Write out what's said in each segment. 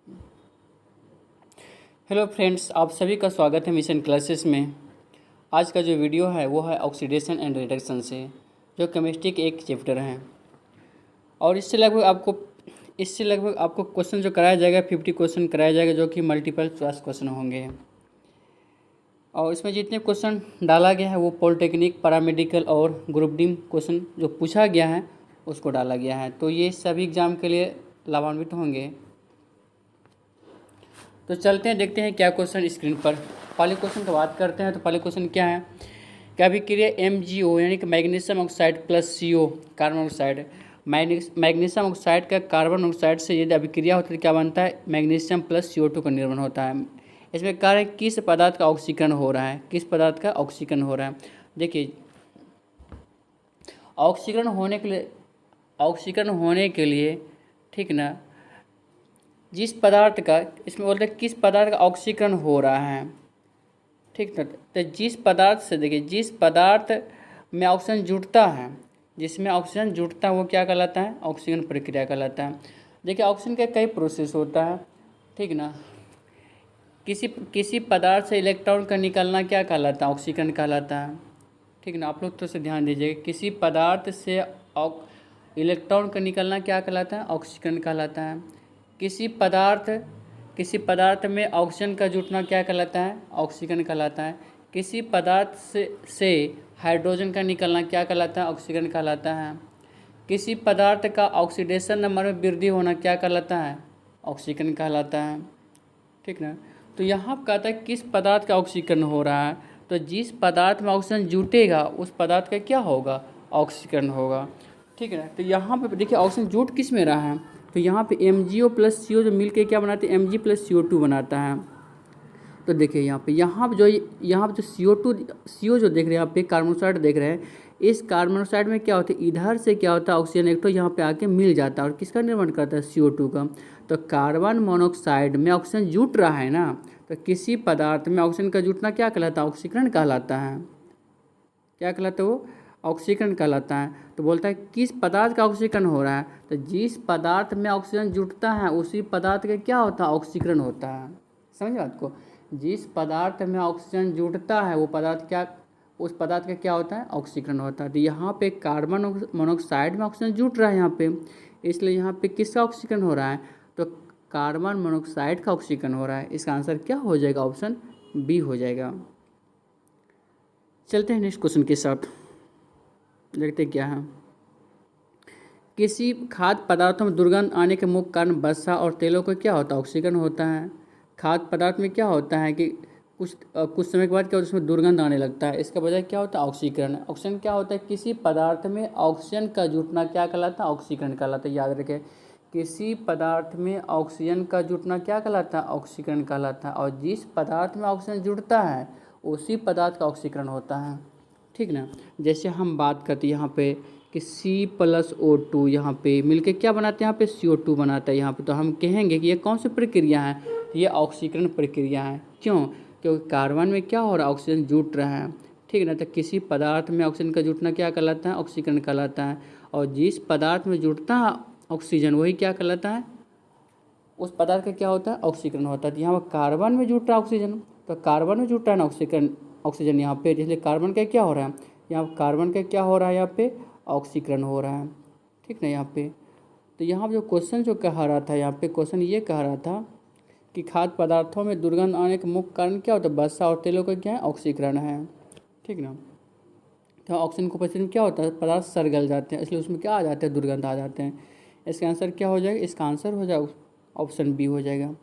Hello friends, आप सभी का स्वागत है मिशन क्लासेस में। आज का जो वीडियो है वो है ऑक्सीडेशन एंड रिडक्शन से, जो केमिस्ट्री के एक चैप्टर हैं। और इससे लगभग आपको क्वेश्चन जो कराया जाएगा 50 क्वेश्चन कराया जाएगा, जो कि मल्टीपल चॉइस क्वेश्चन होंगे। और इसमें जितने क्वेश्चन डाला गया है वो पॉलिटेक्निक, पैरामेडिकल और ग्रुप डी क्वेश्चन जो पूछा गया है उसको डाला गया है। तो ये सभी एग्जाम के लिए लाभान्वित होंगे। तो चलते हैं, देखते हैं क्या क्वेश्चन स्क्रीन पर। पहले क्वेश्चन की बात करते हैं। तो पहले क्वेश्चन क्या है कि अभिक्रिया MgO यानी कि magnesium oxide plus CO carbon oxide, magnesium oxide का कार्बन ऑक्साइड से यदि अभिक्रिया होती है तो क्या बनता है, मैग्नीशियम प्लस CO2 का निर्माण होता है। इसमें कार्य है किस पदार्थ का ऑक्सीकरण हो रहा है, किस पदार्थ का ऑक्सीकरण हो रहा है। देखिए, ऑक्सीकरण होने के लिए ठीक ना, जिस पदार्थ का, इसमें बोलते हैं किस पदार्थ का ऑक्सीकरण हो रहा है, ठीक ना। तो जिस पदार्थ से, देखिए, जिस पदार्थ में ऑक्सीजन जुड़ता है, जिसमें ऑक्सीजन जुड़ता है वो क्या कहलाता है, ऑक्सीकरण प्रक्रिया कहलाता है। देखिए, ऑक्सीजन का कई प्रोसेस होता है, ठीक ना। किसी पदार्थ से इलेक्ट्रॉन का निकलना क्या कहलाता है, ऑक्सीकरण कहलाता है, ठीक ना। आप लोग तो से ध्यान दीजिएगा, किसी पदार्थ से इलेक्ट्रॉन का निकलना क्या कहलाता है, ऑक्सीकरण कहलाता है। किसी पदार्थ में ऑक्सीजन का जुटना क्या कहलाता है, ऑक्सीकरण कहलाता है। किसी पदार्थ से हाइड्रोजन का निकलना क्या कहलाता है, ऑक्सीकरण कहलाता है। किसी पदार्थ का ऑक्सीडेशन नंबर में वृद्धि होना क्या कहलाता है, ऑक्सीकरण कहलाता है, ठीक ना। तो यहाँ पर कहता है किस पदार्थ का ऑक्सीकरण हो रहा है, तो जिस पदार्थ में ऑक्सीजन जुटेगा उस पदार्थ का क्या होगा, ऑक्सीकरण होगा, ठीक है ना। तो यहाँ पे देखिए ऑक्सीजन जुट किस में रहा है, तो यहाँ पे MgO प्लस CO जो मिल के क्या बनाते हैं, Mg प्लस CO2 बनाता है। तो देखिए यहाँ पे जो CO जो देख रहे हैं, यहाँ पे कार्बन मोनोऑक्साइड देख रहे हैं, इस कार्बन मोनोऑक्साइड में क्या होता है, इधर से क्या होता है, ऑक्सीजन एक तो यहाँ पे आके मिल जाता है और किसका निर्माण करता है, CO2 का। तो कार्बन मोनोऑक्साइड में ऑक्सीजन जुट रहा है ना, तो किसी पदार्थ में ऑक्सीजन का जुटना क्या कहलाता है, ऑक्सीकरण कहलाता है। क्या कहलाता है वो, ऑक्सीकरण कहलाता है। तो बोलता है किस पदार्थ का ऑक्सीकरण हो रहा है, तो जिस पदार्थ में ऑक्सीजन जुटता है उसी पदार्थ का क्या होता है, ऑक्सीकरण होता है। समझ बात को, जिस पदार्थ में ऑक्सीजन जुटता है वो पदार्थ क्या, उस पदार्थ का क्या होता है, ऑक्सीकरण होता है। तो यहाँ पे कार्बन मोनोऑक्साइड में ऑक्सीजन जुट रहा है यहाँ पे, इसलिए यहाँ पे किसका ऑक्सीकरण हो रहा है, तो कार्बन मोनोऑक्साइड का ऑक्सीकरण हो रहा है। इसका आंसर क्या हो जाएगा, ऑप्शन बी हो जाएगा। चलते हैं नेक्स्ट क्वेश्चन के साथ, देखते क्या है। किसी खाद्य पदार्थों में दुर्गंध आने के मुख्य कारण वसा और तेलों का क्या होता है, ऑक्सीकरण होता है। खाद्य पदार्थ में क्या होता है कि कुछ समय के बाद क्या होता है, उसमें दुर्गंध आने लगता है, इसका वजह क्या होता है, ऑक्सीकरण। ऑक्सीजन क्या होता है, किसी पदार्थ में ऑक्सीजन का जुटना क्या कहलाता है, ऑक्सीकरण कहलाता है। याद रखें, किसी पदार्थ में ऑक्सीजन का जुटना क्या कहलाता है, ऑक्सीकरण कहलाता है। और जिस पदार्थ में ऑक्सीजन जुड़ता है उसी पदार्थ का ऑक्सीकरण होता है, ठीक ना। जैसे हम बात करते हैं यहाँ पे कि C+O2 यहाँ पे मिलके क्या बनाते हैं, यहाँ पे CO2 बनाता है यहाँ पे। तो हम कहेंगे कि ये कौन सी प्रक्रिया है, ये ऑक्सीकरण प्रक्रिया है। क्यों, क्योंकि कार्बन में क्या हो रहा है, ऑक्सीजन जुट रहा है, ठीक ना। तो किसी पदार्थ में ऑक्सीजन का जुटना क्या कहलाता है, ऑक्सीकरण कहलाता है। और जिस पदार्थ में जुटता है ऑक्सीजन वही क्या कहलाता है, उस पदार्थ का क्या होता है, ऑक्सीकरण होता है। तो यहाँ पर कार्बन में जुट रहा है ऑक्सीजन, तो कार्बन में जुट रहा है ना ऑक्सीजन यहाँ पे, इसलिए कार्बन का क्या हो रहा है, यहाँ कार्बन का क्या हो रहा है, यहाँ पे ऑक्सीकरण हो रहा है, ठीक ना यहाँ पे। तो यहाँ जो क्वेश्चन जो कह रहा था, यहाँ पे क्वेश्चन ये कह रहा था कि खाद्य पदार्थों में दुर्गंध आने का मुख्य कारण क्या होता है, वसा और तेलों का क्या है, ऑक्सीकरण है, ठीक ना। तो ऑक्सीजन को उपस्थिति में क्या होता है, पदार्थ सड़ गल जाते हैं, इसलिए उसमें क्या आ जाते हैं, दुर्गंध आ जाते हैं। इसका आंसर क्या हो जाएगा, इसका आंसर हो जाएगा ऑप्शन बी हो जाएगा।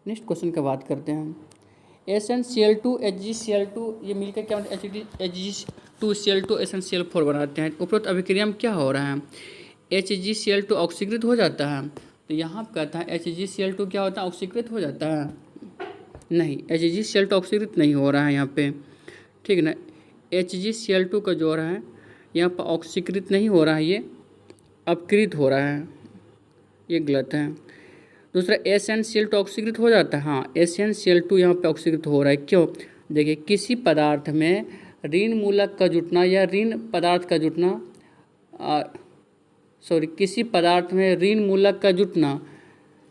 नेक्स्ट क्वेश्चन की बात करते हैं। SnCl2 HgCl2 ये मिलकर क्या बनता है, Hg2Cl2 SnCl4 बनाते हैं। उपरोक्त अभिक्रिया में क्या हो रहा है, HgCl2 ऑक्सीकृत हो जाता है। तो यहाँ पर कहता है HgCl2 क्या होता है, ऑक्सीकृत हो जाता है, नहीं, HgCl2 ऑक्सीकृत नहीं हो रहा है यहाँ पे, ठीक ना। HgCl2 का जो रहा है यहाँ पर ऑक्सीकृत नहीं हो रहा है, ये अपकृत हो रहा है, ये गलत है। दूसरा SnCl2 ऑक्सीकृत हो जाता है, हाँ SnCl2 यहाँ पे ऑक्सीकृत हो रहा है। क्यों, देखिए किसी पदार्थ में ऋण मूलक का जुटना या ऋण पदार्थ का जुटना, किसी पदार्थ में ऋण मूलक का जुटना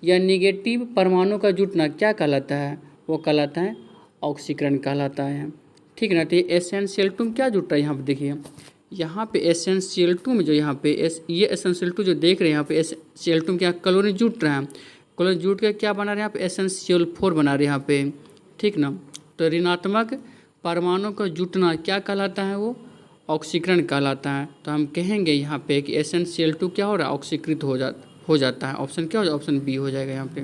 या निगेटिव परमाणु का जुटना क्या कहलाता है? वो कहलाता है ऑक्सीकरण कहलाता है। ठीक है ना। तो ये SnCl2 में क्या जुट रहा है यहाँ पे देखिए, यहाँ पे SnCl2 में जो यहाँ पे ये SnCl2 जो देख रहे हैं यहाँ पे SnCl2 में क्या क्लोरीन जुट रहा है, क्लोरीन जुट के क्या बना रहे हैं यहाँ पे SnCl4 बना रहे हैं यहाँ पे। ठीक ना। तो ऋणात्मक परमाणु का जुटना क्या कहलाता है? वो ऑक्सीकरण कहलाता है। तो हम कहेंगे यहाँ पे कि SnCl2 क्या हो रहा है? ऑक्सीकृत हो जाता है। ऑप्शन क्या हो जाएगा? ऑप्शन बी हो जाएगा यहाँ पे।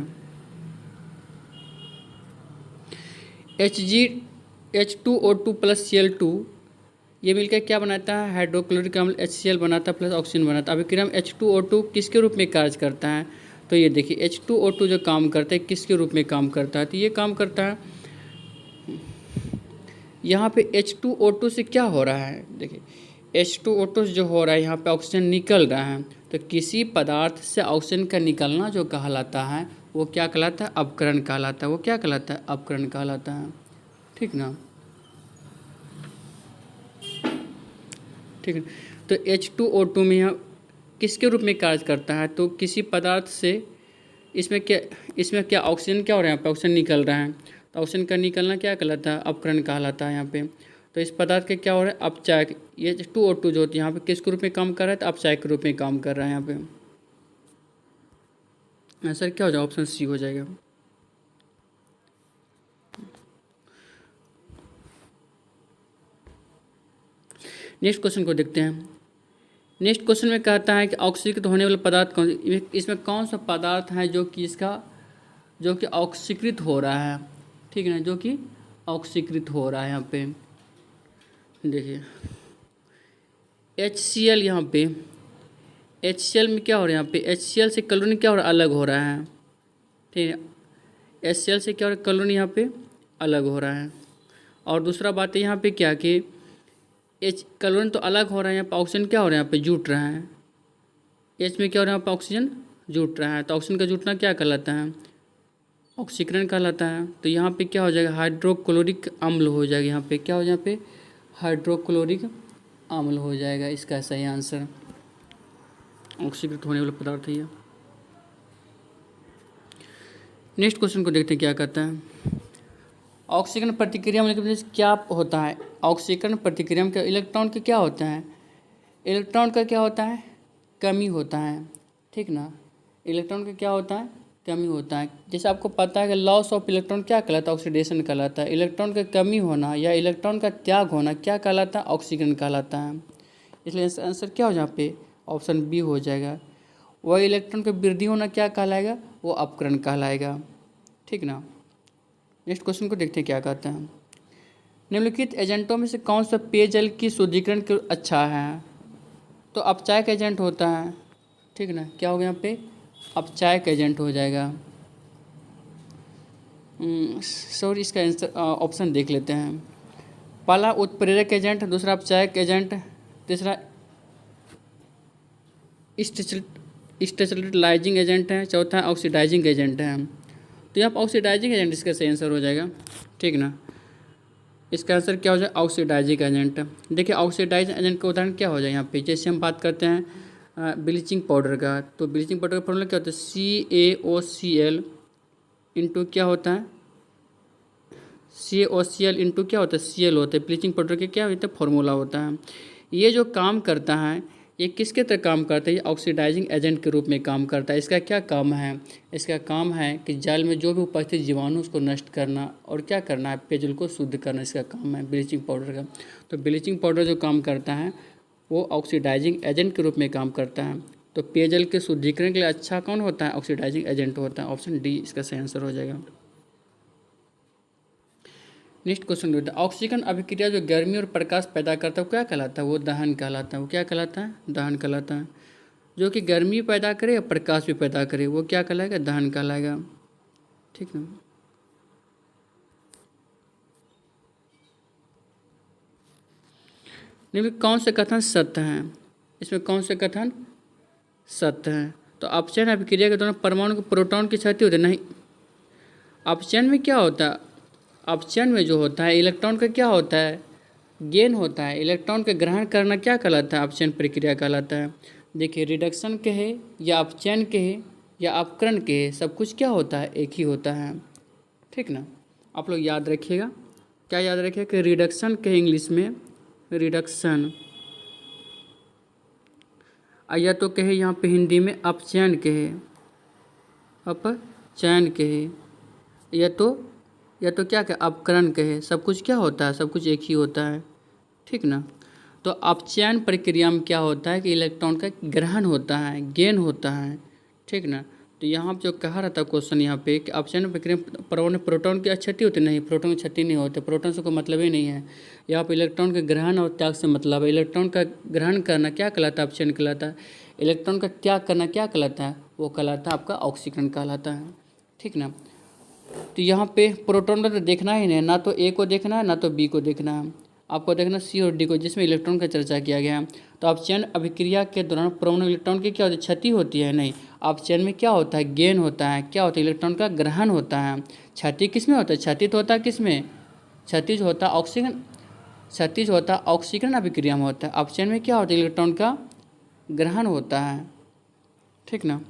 H2O2 प्लस Cl2 ये मिलकर क्या बनाता है? हाइड्रोक्लोरिक अम्ल HCl बनाता है प्लस ऑक्सीजन बनाता है। अभिक्रिया H2O2 किसके रूप में कार्य करता है? तो ये देखिए H2O2 जो काम करता है किसके रूप में काम करता है? तो ये काम करता है यहाँ पे H2O2 से क्या हो रहा है? देखिए H2O2 जो हो रहा है यहाँ पे ऑक्सीजन निकल रहा है। तो किसी पदार्थ से ऑक्सीजन का निकलना जो कहलाता है वो क्या कहलाता है? अपकरण कहलाता है। वो क्या कहलाता है? अपकरण कहलाता है। ठीक ना। ठीक है। तो H2O2 में यह किसके रूप में कार्य करता है? तो किसी पदार्थ से इसमें क्या ऑक्सीजन क्या हो रहा है? यहाँ पे ऑक्सीजन निकल रहा है। तो ऑक्सीजन का निकलना क्या कहलाता है? अपकरण कहलाता है यहाँ पे। तो इस पदार्थ के क्या हो रहा है? अपचायक। ये H2O2 जो होती है यहाँ पे किसके रूप में काम कर रहा है? तो अपचायक के रूप में काम कर रहा है यहाँ पे। आंसर क्या हो जाएगा? ऑप्शन सी हो जाएगा। नेक्स्ट क्वेश्चन को देखते हैं। नेक्स्ट क्वेश्चन में कहता है कि ऑक्सीकृत होने वाले पदार्थ कौन, इसमें कौन सा पदार्थ है जो कि ऑक्सीकृत हो रहा है? ठीक है ना, जो कि ऑक्सीकृत हो रहा है यहाँ पे। देखिए HCl यहाँ पे HCl में क्या हो रहा है? यहाँ पे HCl से क्लोरीन क्या हो रहा है? अलग हो रहा है। ठीक है। HCl से क्या हो रहा है? क्लोरीन यहाँ पे अलग हो रहा है। और दूसरा बात है यहाँ पे क्या कि क्लोरीन तो अलग हो रहा है, यहाँ पे ऑक्सीजन क्या हो रहा है? यहाँ पे जुट रहा है। H में क्या हो रहा है? यहाँ पे ऑक्सीजन जुट रहा है। तो ऑक्सीजन का जुटना क्या कहलाता है? ऑक्सीकरण कहलाता है। तो यहाँ पे क्या हो जाएगा? हाइड्रोक्लोरिक अम्ल हो जाएगा। यहाँ पे क्या हो जाएगा? यहाँ पे हाइड्रोक्लोरिक अम्ल हो जाएगा। इसका सही आंसर ऑक्सीकृत होने वाला पदार्थ है ये। नेक्स्ट क्वेश्चन को देखते हैं क्या कहता है। ऑक्सीकरण प्रतिक्रिया में क्या होता है? ऑक्सीकरण प्रतिक्रिया में इलेक्ट्रॉन का क्या होता है? इलेक्ट्रॉन का क्या होता है? कमी होता है। ठीक ना। इलेक्ट्रॉन का क्या होता है? कमी होता है। जैसे आपको पता है कि लॉस ऑफ इलेक्ट्रॉन क्या कहलाता है? ऑक्सीडेशन कहलाता है। इलेक्ट्रॉन का कमी होना या इलेक्ट्रॉन का त्याग होना क्या कहलाता है? ऑक्सीकरण कहलाता है। इसलिए आंसर क्या हो जाए? यहाँ पे ऑप्शन बी हो जाएगा। वह इलेक्ट्रॉन का वृद्धि होना क्या कहलाएगा? वो अपकरण कहलाएगा। ठीक ना। नेक्स्ट क्वेश्चन को देखते हैं क्या कहते हैं। निम्नलिखित एजेंटों में से कौन सा पेयजल की शुद्धिकरण के अच्छा है? तो अपचायक एजेंट होता है। ठीक ना। क्या हो गया यहाँ पे? अपचायक एजेंट हो जाएगा। सॉरी, इसका आंसर ऑप्शन देख लेते हैं। पहला उत्प्रेरक एजेंट, दूसरा अपचायक एजेंट, तीसरा स्टेरिलाइजिंग एजेंट है, चौथा ऑक्सीडाइजिंग एजेंट है। तो यहाँ पर ऑक्सीडाइजिंग एजेंट इसका सही आंसर हो जाएगा। ठीक ना। इसका आंसर क्या हो जाएगा? Oxidising agent. देखिए ऑक्सीडाइजिंग एजेंट का उदाहरण क्या हो जाए यहाँ पे? जैसे हम बात करते हैं ब्लीचिंग पाउडर का, तो ब्लीचिंग पाउडर का फॉर्मूला क्या होता है? CaOCl इंटू क्या होता है? CaOCl इंटू क्या होता है? Cl होता है। ब्लीचिंग पाउडर के क्या होता है? फॉर्मूला होता है। ये जो काम करता है ये किसके तरह काम करता है? ये ऑक्सीडाइजिंग एजेंट के रूप में काम करता है। इसका क्या काम है? इसका काम है कि जल में जो भी उपस्थित जीवाणु उसको नष्ट करना और क्या करना है? पेयजल को शुद्ध करना इसका काम है ब्लीचिंग पाउडर का। तो ब्लीचिंग पाउडर जो काम करता है वो ऑक्सीडाइजिंग एजेंट के रूप में काम करता है। तो पेयजल के शुद्धिकरण के लिए अच्छा कौन होता है? ऑक्सीडाइजिंग एजेंट होता है। ऑप्शन डी इसका सही आंसर हो जाएगा। नेक्स्ट क्वेश्चन होता है ऑक्सीकरण अभिक्रिया जो गर्मी और प्रकाश पैदा करता है वो क्या कहलाता है? वो दहन कहलाता है। वो क्या कहलाता है? दहन कहलाता है। जो कि गर्मी पैदा करे और प्रकाश भी पैदा करे वो क्या कहलाएगा? दहन कहलाएगा। ठीक ना। निम्न कौन से कथन सत्य हैं? इसमें कौन से कथन सत्य हैं? तो अपचयन अभिक्रिया के दौरान परमाणु के प्रोटॉन की क्षति होती है? नहीं। अपचयन में क्या होता है? अपचयन में जो होता है इलेक्ट्रॉन का क्या होता है? गेन होता है। इलेक्ट्रॉन का ग्रहण करना क्या कहलाता है? अपचयन प्रक्रिया कहलाता है। देखिए रिडक्शन कहे या अपचयन कहे या अपकरण के सब कुछ क्या होता है, एक ही होता है। ठीक ना, आप लोग याद रखिएगा, क्या याद रखिएगा कि रिडक्शन कहे इंग्लिश में रिडक्शन, या तो कहे यहाँ पे हिंदी में अपचयन कहे, अपचयन कहे, या तो क्या कहे अपकरण कहे, सब कुछ क्या होता है, सब कुछ एक ही होता है। ठीक ना, तो अपचयन प्रक्रिया में क्या होता है कि इलेक्ट्रॉन का ग्रहण होता है, गेन होता है। ठीक ना, तो यहाँ पे जो कहा रहता है क्वेश्चन यहाँ पे कि अपचयन प्रक्रिया परमाणु प्रोटॉन की क्षति होती नहीं, प्रोटॉन की क्षति नहीं होती, प्रोटॉन से कोई मतलब ही नहीं है। यहाँ पे इलेक्ट्रॉन के ग्रहण और त्याग से मतलब है। इलेक्ट्रॉन का ग्रहण करना क्या कहलाता है, अपचयन कहलाता है। इलेक्ट्रॉन का त्याग करना क्या कहलाता है, वो कहलाता है आपका ऑक्सीकरण कहलाता है। ठीक ना, तो यहाँ पे प्रोटॉन का तो देखना ही नहीं, ना तो ए को देखना है ना तो बी को देखना है, आपको देखना सी और डी को, जिसमें इलेक्ट्रॉन का चर्चा किया गया है। तो अपचयन अभिक्रिया के दौरान परमाणु इलेक्ट्रॉन की क्या होती है, क्षति होती है नहीं। अपचयन में क्या होता है, गेन होता है, क्या होता है, इलेक्ट्रॉन का ग्रहण होता है। क्षति किस में होता है, क्षति तो होता है किस में, क्षति जो होता है ऑक्सीजन, क्षति जो होता है ऑक्सीकरण अभिक्रिया में होता है। अपचयन में क्या होता है, इलेक्ट्रॉन का ग्रहण होता है। ठीक ना,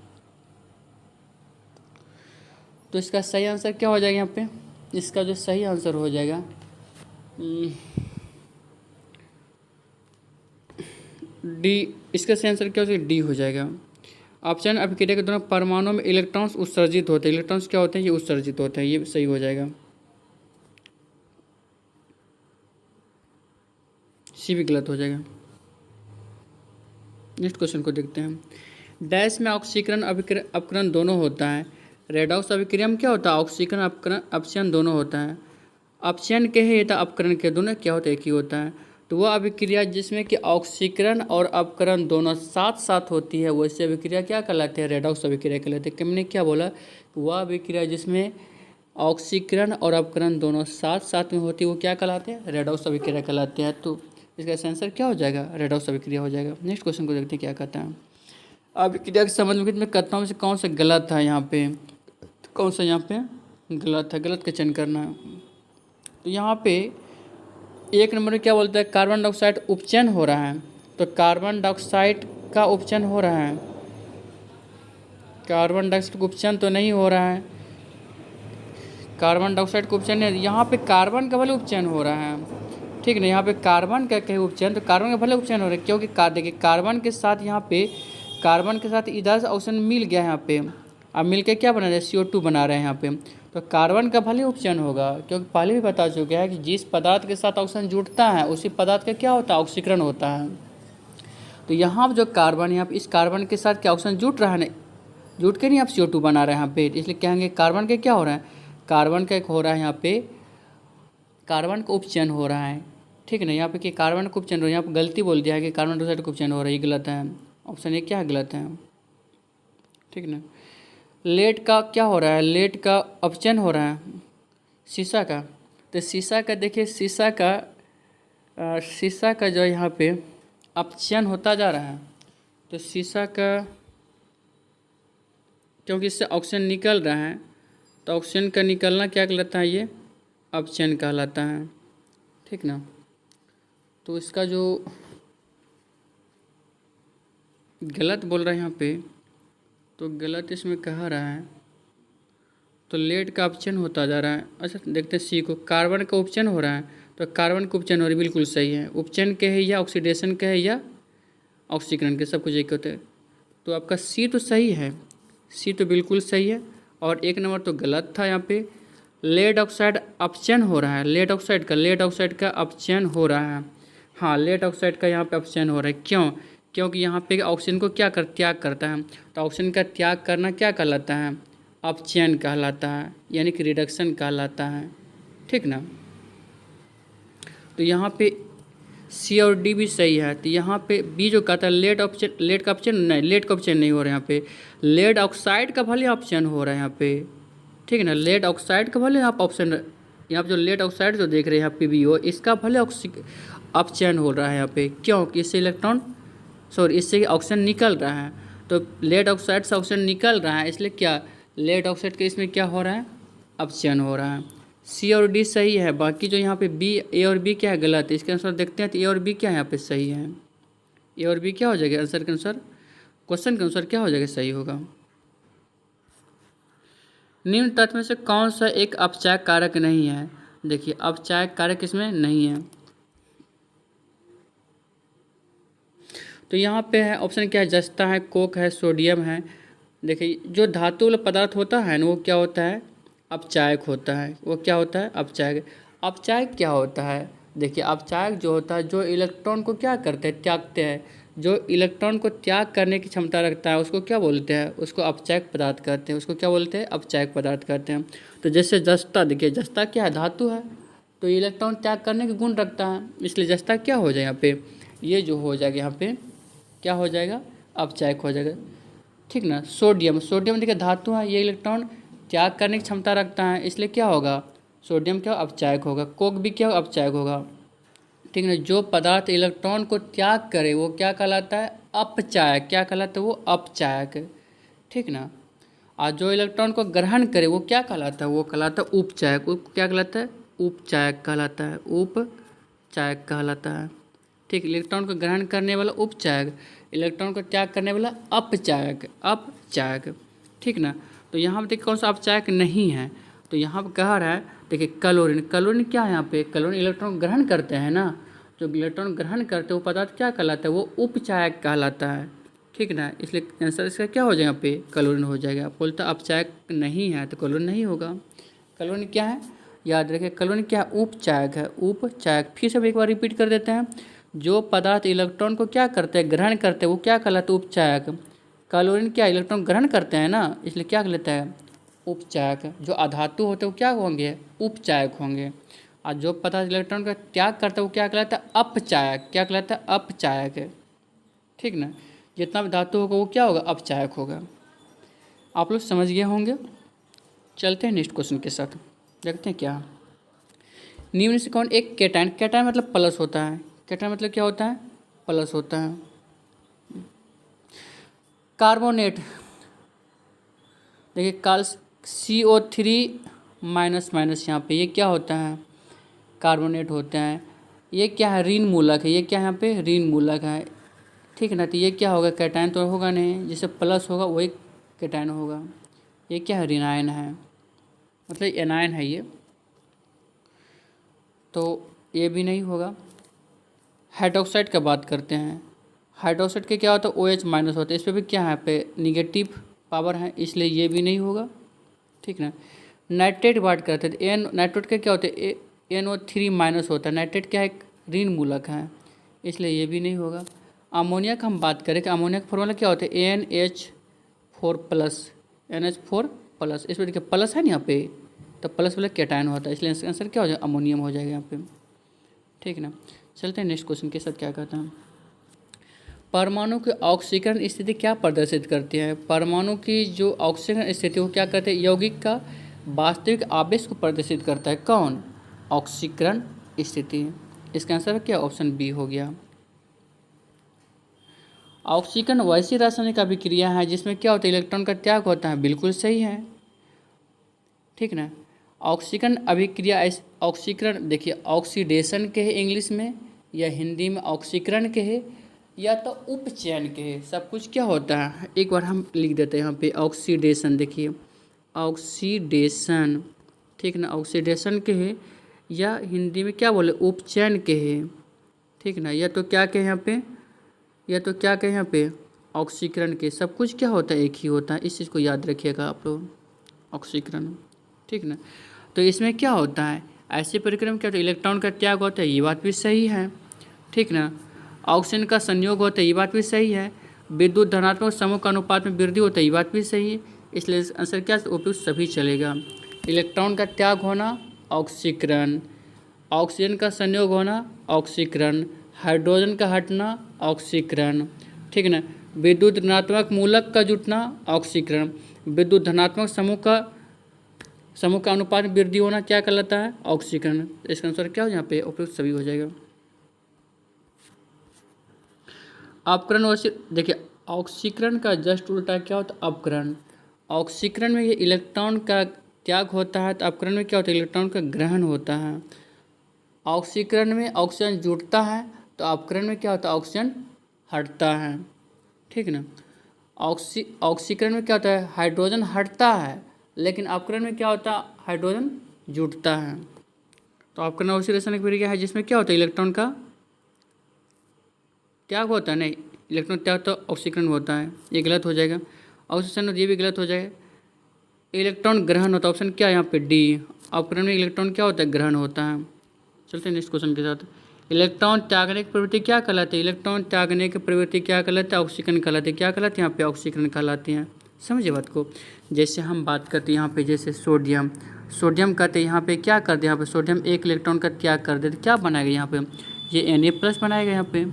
तो इसका सही आंसर क्या हो जाएगा यहाँ पे, इसका जो सही आंसर हो जाएगा डी, इसका सही आंसर क्या हो जाएगा, डी हो जाएगा। अपचयन अभिक्रिया के दौरान परमाणु में इलेक्ट्रॉन्स उत्सर्जित होते हैं, इलेक्ट्रॉन्स क्या होते हैं, ये उत्सर्जित होते हैं, ये सही हो जाएगा, सी भी गलत हो जाएगा। नेक्स्ट क्वेश्चन को देखते हैं। डैश में ऑक्सीकरण अपकरण दोनों होता है। रेडॉक्स अभिक्रिया में क्या होता है, ऑक्सीकरण अपकरण अपचयन दोनों होता है। अपचयन के है या अपकरण के दोनों क्या होता है, एक ही होता है। तो वह अभिक्रिया जिसमें कि ऑक्सीकरण और अपकरण दोनों साथ साथ होती है, वैसे अभिक्रिया क्या कहलाते हैं, रेडॉक्स अभिक्रिया कहलाते हैं। मैंने क्या बोला, वह अभिक्रिया जिसमें ऑक्सीकरण और अपकरण दोनों साथ साथ में होती है वो क्या कहलाते हैं, रेडॉक्स अभिक्रिया कहलाते हैं। तो इसका आंसर क्या हो जाएगा, रेडॉक्स अभिक्रिया हो जाएगा। नेक्स्ट क्वेश्चन को देखते हैं क्या कहता है। अभिक्रिया के संबंध में कथनों में से कौन सा गलत है, यहाँ पे कौन सा यहाँ पे गलत है, गलत का चयन करना है। तो यहाँ पे एक नंबर में क्या बोलता है, कार्बन डाइऑक्साइड उपचयन हो रहा है। तो कार्बन डाइऑक्साइड का उपचयन हो रहा है, कार्बन डाइऑक्साइड का उपचयन तो नहीं हो रहा है, कार्बन डाइऑक्साइड का उपचयन है। यहाँ पे कार्बन का भले उपचयन हो रहा है, ठीक है ना, यहाँ पे कार्बन का कहे उपचयन, तो कार्बन का भले उपचयन हो रहा है, क्योंकि देखिए कार्बन के साथ यहाँ पे कार्बन के साथ इधर से ऑक्सीजन मिल गया है यहाँ पे, अब मिल के क्या बना रहे हैं, CO2 बना रहे हैं यहाँ पे। तो कार्बन का भले उपचयन होगा, क्योंकि पहले भी बता चुके हैं कि जिस पदार्थ के साथ ऑक्सीजन जुड़ता है उसी पदार्थ का क्या होता है, ऑक्सीकरण होता है। तो यहाँ पर जो कार्बन है, यहाँ पर इस कार्बन के साथ क्या ऑक्सीजन जुट रहा है, नहीं जुट के नहीं आप CO2 बना रहे हैं यहाँ पे, इसलिए कहेंगे कार्बन के क्या हो रहा है, कार्बन का एक हो रहा है यहाँ पे, कार्बन का उपचयन हो रहा है। ठीक है ना, यहाँ पे कि कार्बन का उपचयन हो रहा है, यहाँ पे गलती बोल दिया है कि कार्बन डाइऑक्साइड का उपचयन हो रहा है, ये गलत है, ऑप्शन ए क्या है, गलत है। ठीक है ना, लेड का क्या हो रहा है, लेड का अपचयन हो रहा है, शीशा का। तो शीशा का देखिए, शीशा का जो यहाँ पे अपचयन होता जा रहा है। तो शीशा का, क्योंकि इससे ऑक्सीजन निकल रहा है, तो ऑक्सीजन का निकलना क्या कहलाता है, ये अपचयन कहलाता है। ठीक ना, तो इसका जो गलत बोल रहा है यहाँ पे, तो गलत इसमें कहा रहा है, तो लेड का अपचयन होता जा रहा है। अच्छा देखते हैं सी को, कार्बन का उपचयन हो रहा है, तो कार्बन का उपचयन हो रहा है, बिल्कुल सही है। उपचयन के है या ऑक्सीडेशन के है या ऑक्सीकरण के, सब कुछ एक होते हैं। तो आपका सी तो सही है, सी तो बिल्कुल सही है, और एक नंबर तो गलत था। यहाँ पे लेड ऑक्साइड अपचयन हो रहा है, लेड ऑक्साइड का अपचयन हो रहा है। हाँ, लेड ऑक्साइड का यहाँ पे अपचयन हो रहा है, क्यों, क्योंकि यहाँ पे ऑक्सीजन को क्या त्याग करता है। तो ऑक्सीजन का त्याग करना क्या कहलाता है, अपचयन कहलाता है, यानी कि रिडक्शन कहलाता है। ठीक ना, तो यहाँ पे सी और डी भी सही है। तो यहाँ पे बी जो कहता है लेड का अपचयन नहीं, लेड का अपचयन नहीं हो रहा है यहाँ पे, लेड ऑक्साइड का भले अपचयन हो रहा है यहाँ पे। ठीक है ना, लेड ऑक्साइड का भले आप ऑप्शन, यहाँ पे जो लेड ऑक्साइड जो देख रहे हैं आप PbO, इसका भले अपचयन हो रहा है यहाँ पे, क्योंकि इससे इससे ऑक्सीजन निकल रहा है। तो लेड ऑक्साइड से ऑक्सीजन निकल रहा है, इसलिए क्या लेड ऑक्साइड के इसमें क्या हो रहा है, अपचयन हो रहा है। सी और डी सही है, बाकी जो यहाँ पे बी, ए और बी क्या है, गलत है। इसके अनुसार देखते हैं तो ए और बी क्या है यहाँ पे सही है, ए और बी क्या हो जाएगा आंसर के अनुसार, क्वेश्चन के अनुसार क्या हो जाएगा, सही होगा। निम्न तत्व में से कौन सा एक अपचायक कारक नहीं है? देखिए अपचायक कारक इसमें नहीं है। तो यहाँ पे है ऑप्शन क्या है, जस्ता है, कोक है, सोडियम है। देखिए जो धातु वाला पदार्थ होता है ना वो क्या होता है, अपचायक होता है। वो क्या होता है, अपचायक। अपचायक क्या होता है, देखिए अपचायक जो होता है जो इलेक्ट्रॉन को क्या करते हैं, त्यागते हैं। जो इलेक्ट्रॉन को त्याग करने की क्षमता रखता है उसको क्या बोलते हैं, उसको अपचायक पदार्थ कहते हैं। उसको क्या बोलते हैं, अपचायक पदार्थ कहते हैं। तो जैसे जस्ता, देखिए जस्ता क्या है, धातु है, तो इलेक्ट्रॉन त्याग करने के गुण रखता है, इसलिए जस्ता क्या हो जाए यहाँ पे, ये जो हो जाएगा यहाँ पे क्या हो जाएगा, अपचायक हो जाएगा। ठीक ना। सोडियम, सोडियम देखिए धातु है, ये इलेक्ट्रॉन त्याग करने की क्षमता रखता है, इसलिए क्या होगा, सोडियम क्या अपचायक होगा। कोक भी क्या अपचायक होगा। ठीक ना। जो पदार्थ इलेक्ट्रॉन को त्याग करे वो क्या कहलाता है, अपचायक। क्या कहलाता है, वो अपचायक। ठीक ना। और जो इलेक्ट्रॉन को ग्रहण करे वो क्या कहलाता है, वो कहलाता है उपचायक। क्या कहलाता है, उपचायक कहलाता है, उपचायक कहलाता है। ठीक, इलेक्ट्रॉन को ग्रहण करने वाला उपचायक, इलेक्ट्रॉन को त्याग करने वाला अपचायक, अपचायक। ठीक ना। तो यहाँ पर देखिए कौन सा अपचायक नहीं है, तो यहाँ पर कह रहा है, देखिए क्लोरीन। क्लोरीन क्या है यहाँ पे, क्लोरीन इलेक्ट्रॉन ग्रहण करते हैं ना, जो इलेक्ट्रॉन ग्रहण करते हैं वो पदार्थ क्या कहलाता है, वो उपचायक कहलाता है। ठीक ना। इसलिए आंसर इसका क्या हो जाएगा यहाँ पे, क्लोरीन हो जाएगा। बोलता अपचायक नहीं है तो क्लोरीन नहीं होगा। क्लोरीन क्या है, याद रखें, क्लोरीन क्या है, उपचायक है, उपचायक। फिर से एक बार रिपीट कर देते हैं, जो पदार्थ इलेक्ट्रॉन को क्या करते हैं, ग्रहण करते हैं, वो क्या कहलाता है, उपचायक। क्लोरीन क्या इलेक्ट्रॉन ग्रहण करते हैं ना, इसलिए क्या कहलाता है, उपचायक। जो अधातु होते हैं वो क्या होंगे, उपचायक होंगे। और जो पदार्थ इलेक्ट्रॉन का त्याग करता है वो क्या कहलाता है, अपचायक। क्या कहलाता है, अपचायक। ठीक ना। जितना भी धातु होगा वो क्या होगा, अपचायक होगा। आप लोग समझ गए होंगे। चलते हैं नेक्स्ट क्वेश्चन के साथ, देखते हैं क्या। निम्न से कौन एक कैटायन, कैटायन मतलब प्लस होता है, कैटायन मतलब क्या होता है, प्लस होता है। कार्बोनेट, देखिए काल CO3 माइनस माइनस, यहाँ पे ये क्या होता है, कार्बोनेट होते हैं। ये क्या है, ऋण मूलक है, ये क्या है यहाँ पे, ऋण मूलक है। ठीक है ना। तो ये क्या होगा, कैटायन तो होगा नहीं, जिससे प्लस होगा वही कैटायन होगा। ये क्या है, ऋणायन है, मतलब एनायन है ये, तो ये भी नहीं होगा। हाइड्रोक्साइड का बात करते हैं, हाइड्रोक्साइड के क्या होता है, OH माइनस होता है, इस पर भी क्या है पे निगेटिव पावर है, इसलिए ये भी नहीं होगा। ठीक ना। नाइट्रेट बात करते हैं, एन नाइट्रेट के क्या होते हैं, NO3 माइनस होता है, नाइट्रेट क्या है, एक ऋण मूलक है, इसलिए ये भी नहीं होगा। अमोनिया का हम बात करें कि अमोनिया का फॉर्मूला क्या होता है, NH4 प्लस, NH4 प्लस, इसमें देखिए प्लस है ना यहाँ पे, तो प्लस वाला कैटायन होता है, इसलिए इसका आंसर क्या हो जाएगा, अमोनियम हो जाएगा यहाँ पे। ठीक ना। चलते हैं नेक्स्ट क्वेश्चन के साथ, क्या कहता है। परमाणु की ऑक्सीकरण स्थिति क्या प्रदर्शित करती है, परमाणु की जो ऑक्सीकरण स्थिति वो क्या करते हैं, यौगिक का वास्तविक आवेश को प्रदर्शित करता है। कौन, ऑक्सीकरण स्थिति। इसका आंसर क्या, ऑप्शन बी हो गया। ऑक्सीकरण वैसी रासायनिक अभिक्रिया है जिसमें क्या होता है, इलेक्ट्रॉन का त्याग होता है, बिल्कुल सही है। ठीक ना। ऑक्सीकरण अभिक्रिया, ऑक्सीकरण देखिए ऑक्सीडेशन के है इंग्लिश में, या हिंदी में ऑक्सीकरण के है, या तो उपचयन के है, सब कुछ क्या होता है। एक बार हम लिख देते हैं यहाँ पे ऑक्सीडेशन, देखिए ऑक्सीडेशन। ठीक ना। ऑक्सीडेशन के है, या हिंदी में क्या बोले, उपचयन के है। ठीक ना। या तो क्या कहें यहाँ पे, या तो क्या कहें यहाँ पे, ऑक्सीकरण के। सब कुछ क्या होता है, एक ही होता है, इस चीज़ को याद रखिएगा आप लोग, ऑक्सीकरण। ठीक ना। तो इसमें क्या होता है, ऐसी प्रक्रिया में क्या होता है, इलेक्ट्रॉन का त्याग होता है, ये बात भी सही है। ठीक ना। ऑक्सीजन का संयोग होता है, ये बात भी सही है। विद्युत धनात्मक समूह का अनुपात में वृद्धि होता है, ये बात भी सही है। इसलिए आंसर क्या, उपयुक्त सभी चलेगा। इलेक्ट्रॉन का त्याग होना, ऑक्सीकरण। ऑक्सीजन का संयोग होना, ऑक्सीकरण। हाइड्रोजन का हटना, ऑक्सीकरण। ठीक है ना। विद्युत ऋणात्मक मूलक का जुटना, ऑक्सीकरण। विद्युत धनात्मक समूह का अनुपात में वृद्धि होना क्या कहलाता है, ऑक्सीकरण। इसका आंसर क्या हो, यहाँ पे उपयुक्त सभी हो जाएगा। अपकरण वैसे देखिए, ऑक्सीकरण का जस्ट उल्टा क्या होता है, अपकरण। ऑक्सीकरण में ये इलेक्ट्रॉन का त्याग होता है, तो अपकरण में क्या होता है, इलेक्ट्रॉन का ग्रहण होता है। ऑक्सीकरण में ऑक्सीजन जुड़ता है, तो अपकरण में क्या होता है, ऑक्सीजन हटता है। ठीक ना। ऑक्सीकरण में क्या होता है, हाइड्रोजन हटता है, लेकिन अपकरण में क्या होता है, हाइड्रोजन जुड़ता है। तो अपकरण ऑक्सीडेशन की प्रक्रिया है जिसमें क्या होता है, इलेक्ट्रॉन का त्याग होता है, नहीं इलेक्ट्रॉन त्याग तो ऑक्सीकरण होता है, ये गलत हो जाएगा। ऑक्सीजन ये भी गलत हो जाएगा। इलेक्ट्रॉन ग्रहण होता है, ऑप्शन क्या है यहाँ पे डी। अपकरण में इलेक्ट्रॉन क्या होता है, ग्रहण होता है। चलते हैं नेक्स्ट क्वेश्चन के साथ। इलेक्ट्रॉन त्यागने की प्रवृत्ति क्या कहलाती है, इलेक्ट्रॉन त्यागने की प्रवृत्ति क्या कहलाती है, ऑक्सीकरण कहलाती है। क्या कहलाती है यहाँ पे, ऑक्सीकरण कहलाती हैं। समझिए बात को। जैसे हम बात करते हैं यहाँ पे, जैसे सोडियम, सोडियम कहते हैं यहाँ पे क्या कर दिया, यहाँ पे सोडियम एक इलेक्ट्रॉन का त्याग कर देते, क्या बनाएगा यहाँ पे, ये Na+ बनाएगा यहाँ पे,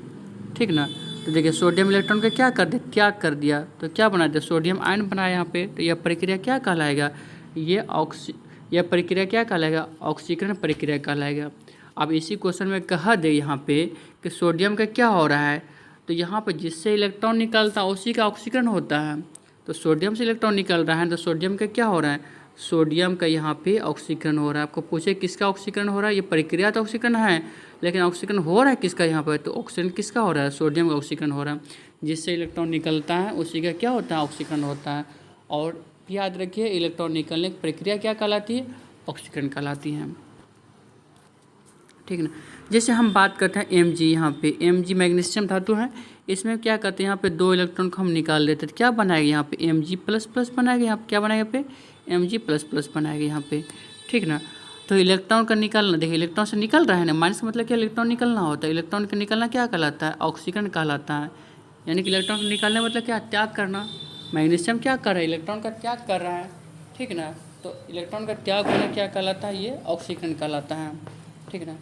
ठीक ना। तो देखिए सोडियम इलेक्ट्रॉन का क्या कर दिया, त्याग कर दिया, तो क्या बना दिया, सोडियम आयन बनाया यहाँ पे। तो यह प्रक्रिया क्या कहलाएगा, यह प्रक्रिया क्या कहलाएगा, ऑक्सीकरण प्रक्रिया कहलाएगा। अब इसी क्वेश्चन में कहा दे यहाँ पे कि सोडियम का क्या हो रहा है, तो यहाँ पे जिससे इलेक्ट्रॉन निकलता है उसी का ऑक्सीकरण होता है। तो सोडियम से इलेक्ट्रॉन निकल रहा है तो सोडियम का क्या हो रहा है, सोडियम का यहाँ पे ऑक्सीकरण हो रहा है। आपको पूछे किसका ऑक्सीकरण हो रहा है, ये प्रक्रिया तो ऑक्सीकरण है, लेकिन ऑक्सीकरण हो रहा है किसका यहाँ पर, तो ऑक्सीजन किसका हो रहा है, सोडियम का ऑक्सीकरण हो रहा है। जिससे इलेक्ट्रॉन निकलता है उसी का क्या होता है, ऑक्सीकरण होता है। और याद रखिए इलेक्ट्रॉन निकलने की प्रक्रिया क्या कहलाती है, ऑक्सीकरण कहलाती है, ठीक ना। जैसे हम बात करते हैं Mg, यहाँ पे Mg मैग्नीशियम धातु है, इसमें क्या करते हैं यहाँ पे 2 इलेक्ट्रॉन को हम निकाल देते हैं, तो क्या बनाएगा यहाँ पे Mg++ बनाएगा, यहाँ पे क्या बनाएगा, यहाँ पे Mg++ बनाएगा यहाँ पे, ठीक ना। तो इलेक्ट्रॉन का निकालना, देखिए इलेक्ट्रॉन से निकल रहा है ना, माइनस मतलब क्या, इलेक्ट्रॉन निकलना होता है। इलेक्ट्रॉन का निकलना क्या कहलाता है, ऑक्सीकरण कहलाता है। यानी कि इलेक्ट्रॉन का निकालने मतलब क्या, त्याग करना। मैग्नीशियम क्या कर रहा है, इलेक्ट्रॉन का त्याग कर रहा है, ठीक ना। तो इलेक्ट्रॉन का त्याग होना क्या कहलाता है, ये ऑक्सीकरण कहलाता है, ठीक ना।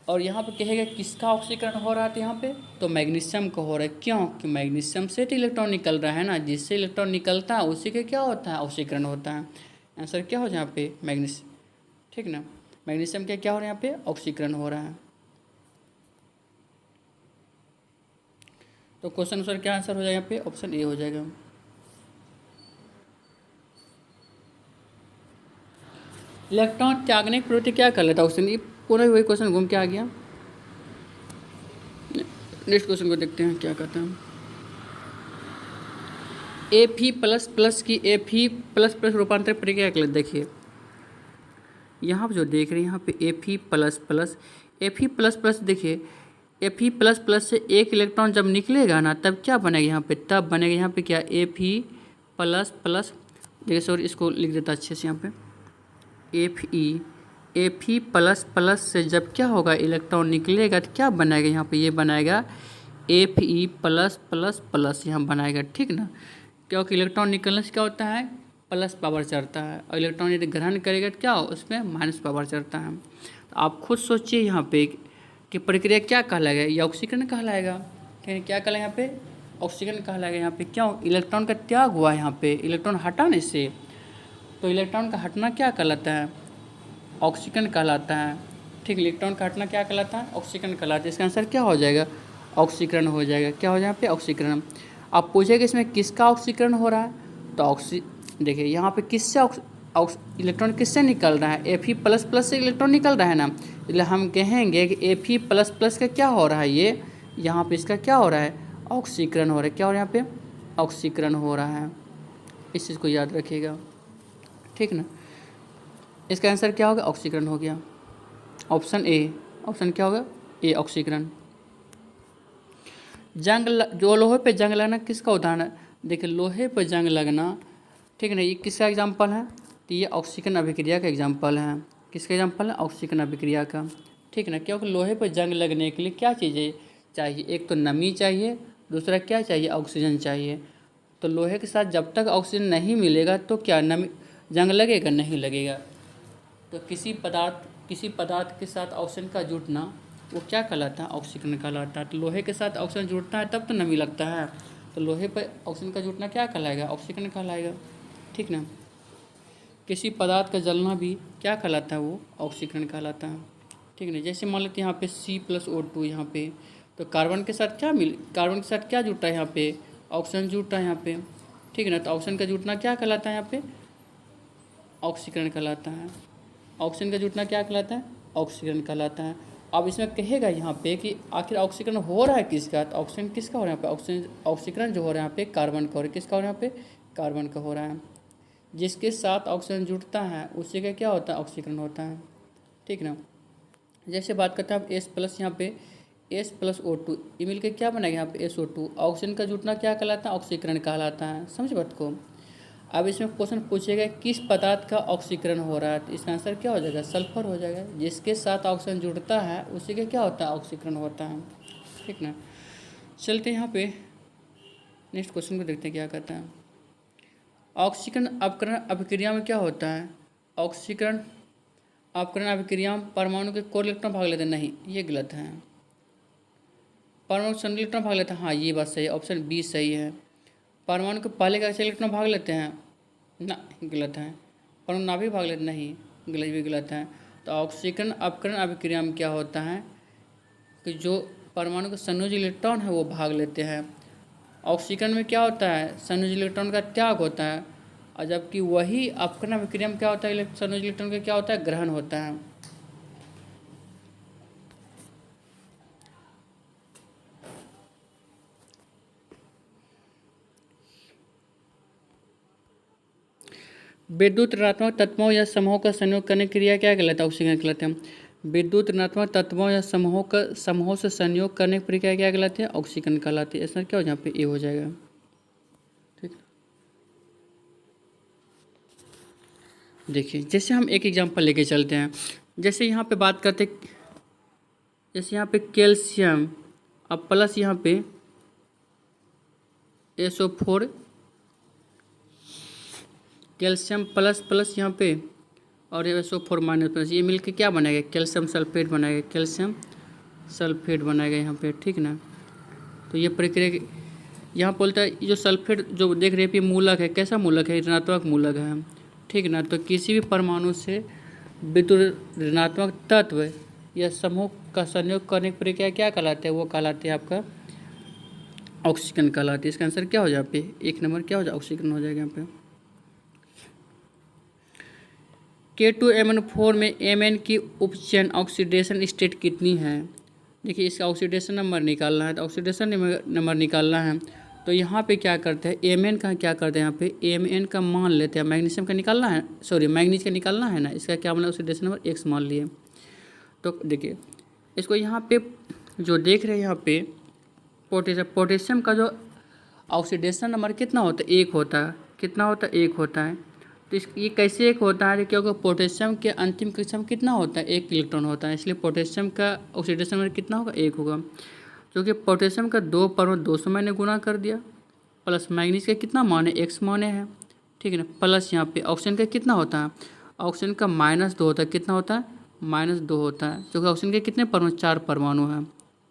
और यहाँ पे कहेगा किसका ऑक्सीकरण हो रहा है, तो यहाँ पे तो मैग्नीशियम का हो रहा है। क्यों, कि मैग्नीशियम से तो इलेक्ट्रॉन निकल रहा है ना, जिससे इलेक्ट्रॉन निकलता है उसी के क्या होता है, ऑक्सीकरण होता है। आंसर क्या हो जाए यहाँ पे, मैग्नीशियम, ठीक ना। मैग्नीशियम के क्या हो रहा है, यहाँ पे ऑक्सीकरण हो रहा है। तो क्वेश्चन आंसर क्या आंसर हो जाएगा यहाँ पे, ऑप्शन ए हो जाएगा। इलेक्ट्रॉन त्यागने की प्रवृत्ति क्या कर लेता है, ऑप्शन, ये पूरा वही क्वेश्चन घूम के आ गया। नेक्स्ट क्वेश्चन को देखते हैं क्या कहते हैं। Fe++ की Fe++ रूपांतर प्रक्रिया के लिए देखिए, यहाँ पर जो देख रहे हैं यहाँ पे Fe++, देखिए Fe++ से एक इलेक्ट्रॉन जब निकलेगा ना तब क्या बनेगा यहाँ पे, तब बनेगा यहाँ पे क्या, Fe++, देखिए सॉरी इसको लिख देता अच्छे से यहाँ पे, Fe++ से जब क्या होगा, इलेक्ट्रॉन निकलेगा तो क्या बनाएगा यहाँ पे, ये बनाएगा Fe+++, यहाँ बनाएगा, ठीक ना। क्योंकि इलेक्ट्रॉन निकलने से क्या होता है, प्लस पावर चढ़ता है, और इलेक्ट्रॉन यदि ग्रहण करेगा तो क्या हो, उसमें माइनस पावर चढ़ता है। तो आप खुद सोचिए यहाँ पे कि प्रक्रिया क्या कहलाएगा, ये ऑक्सीकरण कहलाएगा, ठीक है। क्या कहलाएगा यहाँ पे, ऑक्सीकरण कहलाएगा यहाँ पे। क्यों, इलेक्ट्रॉन का त्याग हुआ यहाँ पे, इलेक्ट्रॉन हटाने से, तो इलेक्ट्रॉन का हटना क्या कहलाता है, ऑक्सीकरण कहलाता है, ठीक। इलेक्ट्रॉन का हटना क्या कहलाता है, ऑक्सीकरण कहलाता है। इसका आंसर क्या हो जाएगा, ऑक्सीकरण हो जाएगा। क्या हो जाए यहाँ पे, ऑक्सीकरण। आप पूछेगा इसमें किसका ऑक्सीकरण हो रहा है, तो देखिए यहाँ पे किससे इलेक्ट्रॉन किससे निकल रहा है, Fe++ से इलेक्ट्रॉन निकल रहा है ना, इसलिए हम कहेंगे कि Fe++ का क्या हो रहा है, ये यहाँ पे इसका क्या हो रहा है, ऑक्सीकरण हो रहा है। क्या हो रहा है यहाँ पे, ऑक्सीकरण हो रहा है, इस चीज़ को याद रखिएगा, ठीक ना। इसका आंसर क्या होगा, ऑक्सीकरण हो गया, ऑप्शन ए। ऑप्शन क्या होगा, ए ऑक्सीकरण। जो लोहे पे जंग लगना किसका उदाहरण है, देखिए लोहे पे जंग लगना, ठीक है ना, ये किसका एग्जाम्पल है, तो ये ऑक्सीकरण अभिक्रिया का एग्जाम्पल है। किसका एग्जाम्पल है, ऑक्सीकरण अभिक्रिया का, ठीक है ना। क्योंकि लोहे पर जंग लगने के लिए क्या चीज़ें चाहिए, एक तो नमी चाहिए, दूसरा क्या चाहिए, ऑक्सीजन चाहिए। तो लोहे के साथ जब तक ऑक्सीजन नहीं मिलेगा तो क्या नमी, जंग लगेगा, नहीं लगेगा। तो किसी पदार्थ के साथ ऑक्सीजन का जुटना वो क्या कहलाता है, ऑक्सीकरण कहलाता है। तो लोहे के साथ ऑक्सीजन जुड़ता है तब तो नमी लगता है, तो लोहे पर ऑक्सीजन का जुटना क्या कहलाएगा, ऑक्सीकरण कहलाएगा, ठीक ना। किसी पदार्थ का जलना भी क्या कहलाता है, वो ऑक्सीकरण कहलाता है, ठीक है ना। जैसे मान लेते हैं यहाँ पे C+O2 यहाँ पे, तो कार्बन के साथ क्या जुड़ता है यहाँ पे, ऑक्सीजन जुड़ता है यहाँ पे, ठीक है ना। तो ऑक्सीजन का जुटना क्या कहलाता है यहाँ पे, ऑक्सीकरण कहलाता है। ऑक्सीजन का जुटना क्या कहलाता है, ऑक्सीकरण कहलाता है। अब इसमें कहेगा यहाँ पे कि आखिर ऑक्सीकरण हो रहा है किसका, तो ऑक्सीजन किसका हो रहा है यहाँ पे, ऑक्सीकरण जो हो रहा है यहाँ पे कार्बन का हो रहा है, किसका हो रहा है यहाँ पे, कार्बन का हो रहा है, जिसके साथ ऑक्सीजन जुड़ता है उसी का क्या होता है, ऑक्सीकरण होता है। ठीक ना। जैसे बात करते हैं आप एस प्लस, यहाँ पे एस प्लस O2 ये मिलकर क्या बनेगा, यहाँ पे SO2, ऑक्सीजन का जुटना क्या कहलाता है, ऑक्सीकरण कहलाता है। समझ बात को। अब इसमें क्वेश्चन पूछेगा किस पदार्थ का ऑक्सीकरण हो रहा है, तो इसका आंसर क्या हो जाएगा, सल्फर हो जाएगा। जिसके साथ ऑक्सीजन जुड़ता है उसी का क्या होता है, ऑक्सीकरण होता है। ठीक ना। चलते हैं यहाँ पे नेक्स्ट क्वेश्चन को देखते हैं क्या कहता है। ऑक्सीकरण अपकरण अभिक्रिया में क्या होता है, ऑक्सीकरण अपकरण अभिक्रिया में परमाणु के कोर इलेक्ट्रॉन भाग लेते हैं, नहीं ये गलत है। परमाणु संग इलेक्ट्रॉन भाग लेते हैं, हाँ ये बात सही है, ऑप्शन बी सही है। परमाणु के पहले का इलेक्ट्रॉन भाग लेते हैं ना, गलत है। परमाणु नाभिक भाग लेते नहीं, गलत भी गलत है। तो ऑक्सीकरण अपकरण अभिक्रिया में क्या होता है कि जो परमाणु के संयोजी इलेक्ट्रॉन है वो भाग लेते हैं। ऑक्सीकरण में क्या होता है, संयोजी इलेक्ट्रॉन का त्याग होता है, और जबकि वही अपकरण अभिक्रिया में क्या होता है, संयोजी इलेक्ट्रॉन का क्या होता है, ग्रहण होता है। विद्युत ऋणात्मक तत्वों या समूहों का संयोग करने की क्रिया क्या कहलाता है, ऑक्सीकरण कहलाते हैं। विद्युत ऋणात्मक तत्वों या समूहों से संयोग करने की प्रक्रिया क्या कहलाती है, ऑक्सीकरण कहलाती है। इसमें क्या हो, यहाँ पे ए हो जाएगा। ठीक। देखिए जैसे हम एक एग्जांपल लेके चलते हैं। जैसे यहाँ पे बात करते, जैसे यहाँ पे कैल्शियम, अब प्लस यहाँ पे SO4, कैल्शियम प्लस प्लस यहाँ पे और SO4 माइनस प्लस, ये मिलके क्या बनाएगा, कैल्शियम सल्फेट बनाएगा, कैल्शियम सल्फेट बनाएगा यहाँ पे। ठीक ना। तो ये प्रक्रिया यहाँ बोलता है, जो सल्फेट जो देख रहे हैं ये मूलक है, कैसा मूलक है, ऋणात्मक मूलक है। ठीक ना। तो किसी भी परमाणु से विद्युत ऋणात्मक तत्व या समूह का संयोग करने की प्रक्रिया क्या कहलाते हैं, वो कहलाते हैं आपका ऑक्सीकरण कहलाती है। इसका आंसर क्या हो जाए, यहाँ पे 1 नंबर क्या हो जाए, ऑक्सीकरण हो जाएगा यहाँ पे। K2MnO4 में Mn की उपचयन ऑक्सीडेशन स्टेट कितनी है। देखिए इसका ऑक्सीडेशन नंबर निकालना है, तो ऑक्सीडेशन नंबर निकालना है तो यहाँ पे क्या करते हैं, Mn का क्या करते हैं, यहाँ पे Mn का मान लेते हैं, मैग्नीशियम का निकालना है, सॉरी मैग्नीज का निकालना है ना, इसका क्या मतलब ऑक्सीडेशन नंबर X मान लिए। तो देखिए इसको यहाँ पे जो देख रहे हैं यहाँ पे पोटेशियम का जो ऑक्सीडेशन नंबर कितना होता है, 1 होता है। कितना होता है, 1 होता है। तो ये कैसे 1 होता है, क्योंकि पोटेशियम के अंतिम कक्षा में कितना होता है, 1 इलेक्ट्रॉन होता है, इसलिए पोटेशियम का ऑक्सीडेशन नंबर कितना होगा, 1 होगा। क्योंकि पोटेशियम का 2 परमाणु 200 मैंने गुना कर दिया, प्लस मैग्नीज का कितना मान है, X मान है। ठीक है ना। प्लस यहाँ पे ऑक्सीजन का कितना होता है, ऑक्सीजन का -2 होता है, कितना होता है, -2 होता है। क्योंकि ऑक्सीजन के कितने परमाणु, 4 परमाणु हैं।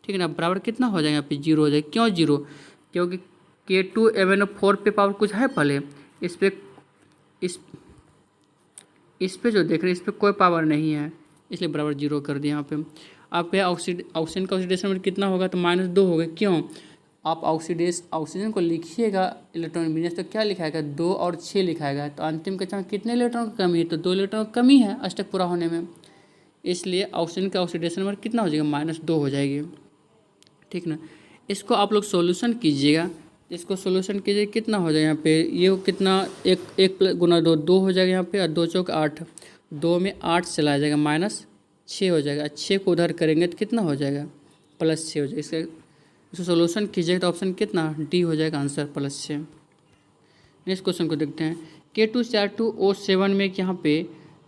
ठीक है ना। बराबर कितना हो जाएगा, यहाँ पे 0 हो जाएगा। क्यों 0, क्योंकि K2MnO4 पे पावर कुछ है पहले, इस पर इस पे जो देख रहे हैं इस पर कोई पावर नहीं है, इसलिए बराबर 0 कर दिया यहाँ पे। आप पे ऑक्सीजन का ऑक्सीडेशन नंबर कितना होगा, तो -2 होगा। क्यों, आप ऑक्सीजन को लिखिएगा इलेक्ट्रॉन बिजनेस तो क्या लिखाएगा, 2 और 6 लिखाएगा। तो अंतिम कक्षा में कितने इलेक्ट्रॉन की कमी है, तो 2 इलेक्ट्रॉन की कमी है अष्टक पूरा होने में, इसलिए ऑक्सीजन का ऑक्सीडेशन नंबर कितना हो जाएगा, -2 हो जाएगी। ठीक ना। इसको आप लोग सोल्यूशन कीजिएगा, इसको सोल्यूशन कीजिए, कितना हो जाएगा यहाँ पे, ये कितना, 1 + 2 2 हो जाएगा यहाँ पे, और 2 चौक 8, 2 में 8 चला जाएगा, -6 हो जाएगा। 6 को उधर करेंगे तो कितना हो जाएगा, +6 हो जाएगा। इसको सोल्यूशन कीजिएगा तो ऑप्शन कितना, डी हो जाएगा आंसर, +6। नेक्स्ट क्वेश्चन को देखते हैं। K2Cr2O7 में यहाँ पे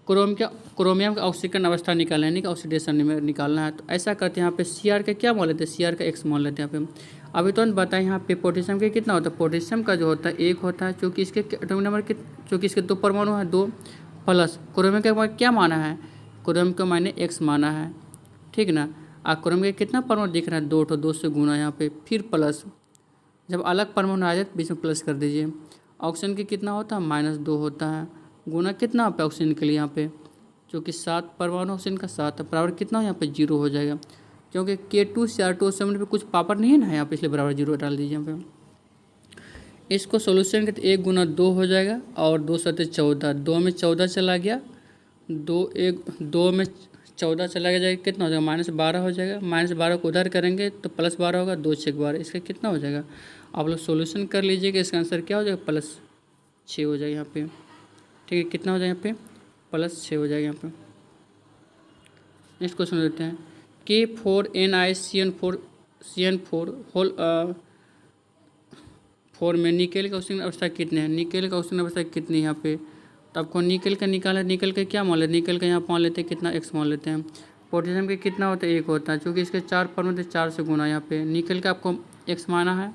क्रोमियम का ऑक्सीकरण अवस्था निकालना है, यानी कि ऑक्सीडेशन निकालना है। तो ऐसा करते हैं, यहाँ पे Cr का क्या मान लेते हैं, Cr का X मान लेते हैं यहाँ पे। अभी तो बताएं यहाँ पे पोटेशियम का कितना होता है, पोटेशियम का जो होता है 1 होता है, क्योंकि इसके एटॉमिक नंबर क्योंकि इसके 2 परमाणु हैं, 2, प्लस क्रोमियम का क्या माना है, क्रोमियम का मैंने X माना है। ठीक ना। क्रोमियम का कितना परमाणु दिख रहा है, 2 2 से गुना यहाँ पे, फिर प्लस, जब अलग परमाणु आ जाए तो बीच में प्लस कर दीजिए। ऑक्सीजन के कितना होता है, -2 होता है, गुना कितना पे ऑक्सीजन के लिए यहाँ पे, जो कि 7 परमाणु ऑक्सीजन का 7 है, बराबर कितना यहाँ पे 0 हो जाएगा। क्योंकि K2Cr2O7 पे कुछ पावर नहीं है ना यहाँ पे, इसलिए बराबर 0 डाल दीजिए यहाँ पे। इसको सोल्यूशन के 1 × 2 हो जाएगा, और 2 7 14, 2 में 14 चला गया, 2 में 14 चला गया, कितना हो जाएगा, -12 हो जाएगा। -12 को उधर करेंगे तो +12 होगा, 2 6 12, इसका कितना हो जाएगा, आप लोग सोल्यूशन कर लीजिएगा। इसका आंसर क्या हो जाएगा, +6 हो जाएगा यहाँ पे। ठीक है, कितना हो जाएगा यहाँ पे +6 हो जाएगा यहाँ पे। नेक्स्ट क्वेश्चन देते हैं K4NiCN4 होल 4 में निकेल का औष्णिक अवस्था कितने हैं? निकेल का औष्णिक अवस्था कितनी है यहाँ पे? तो आपको निकेल का निकाला है। निकेल का क्या मान लेते हैं? निकेल का यहाँ मान लेते हैं कितना x मान लेते हैं। पोटेशियम के कितना होता है? 1 होता है, क्योंकि इसके 4 परमाणु थे, 4 से गुना। यहाँ पे निकेल का आपको x माना है,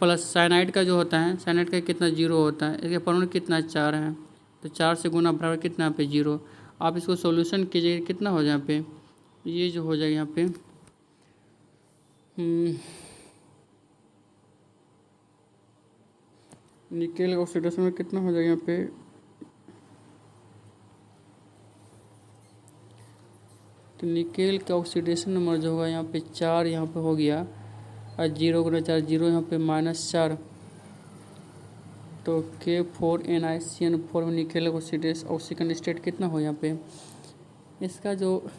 प्लस साइनाइड का जो होता है, साइनाइड का कितना 0 होता है। इसके परमाणु कितना 4 है, तो 4 से गुना बराबर कितना यहाँ पे 0। आप इसको सोल्यूशन कीजिए, कितना हो जाए यहाँ पे, ये जो हो जाएगा यहाँ पे निकेल ऑक्सीडेशन में कितना हो जाएगा यहाँ पे, तो निकेल का ऑक्सीडेशन नंबर जो होगा यहाँ पे 4 यहाँ पे हो गया, और 0 गुना 4 0 यहाँ पे -4। तो K4NiCN4 में निकेल ऑक्सीकन स्टेट कितना हो यहाँ पे, इसका जो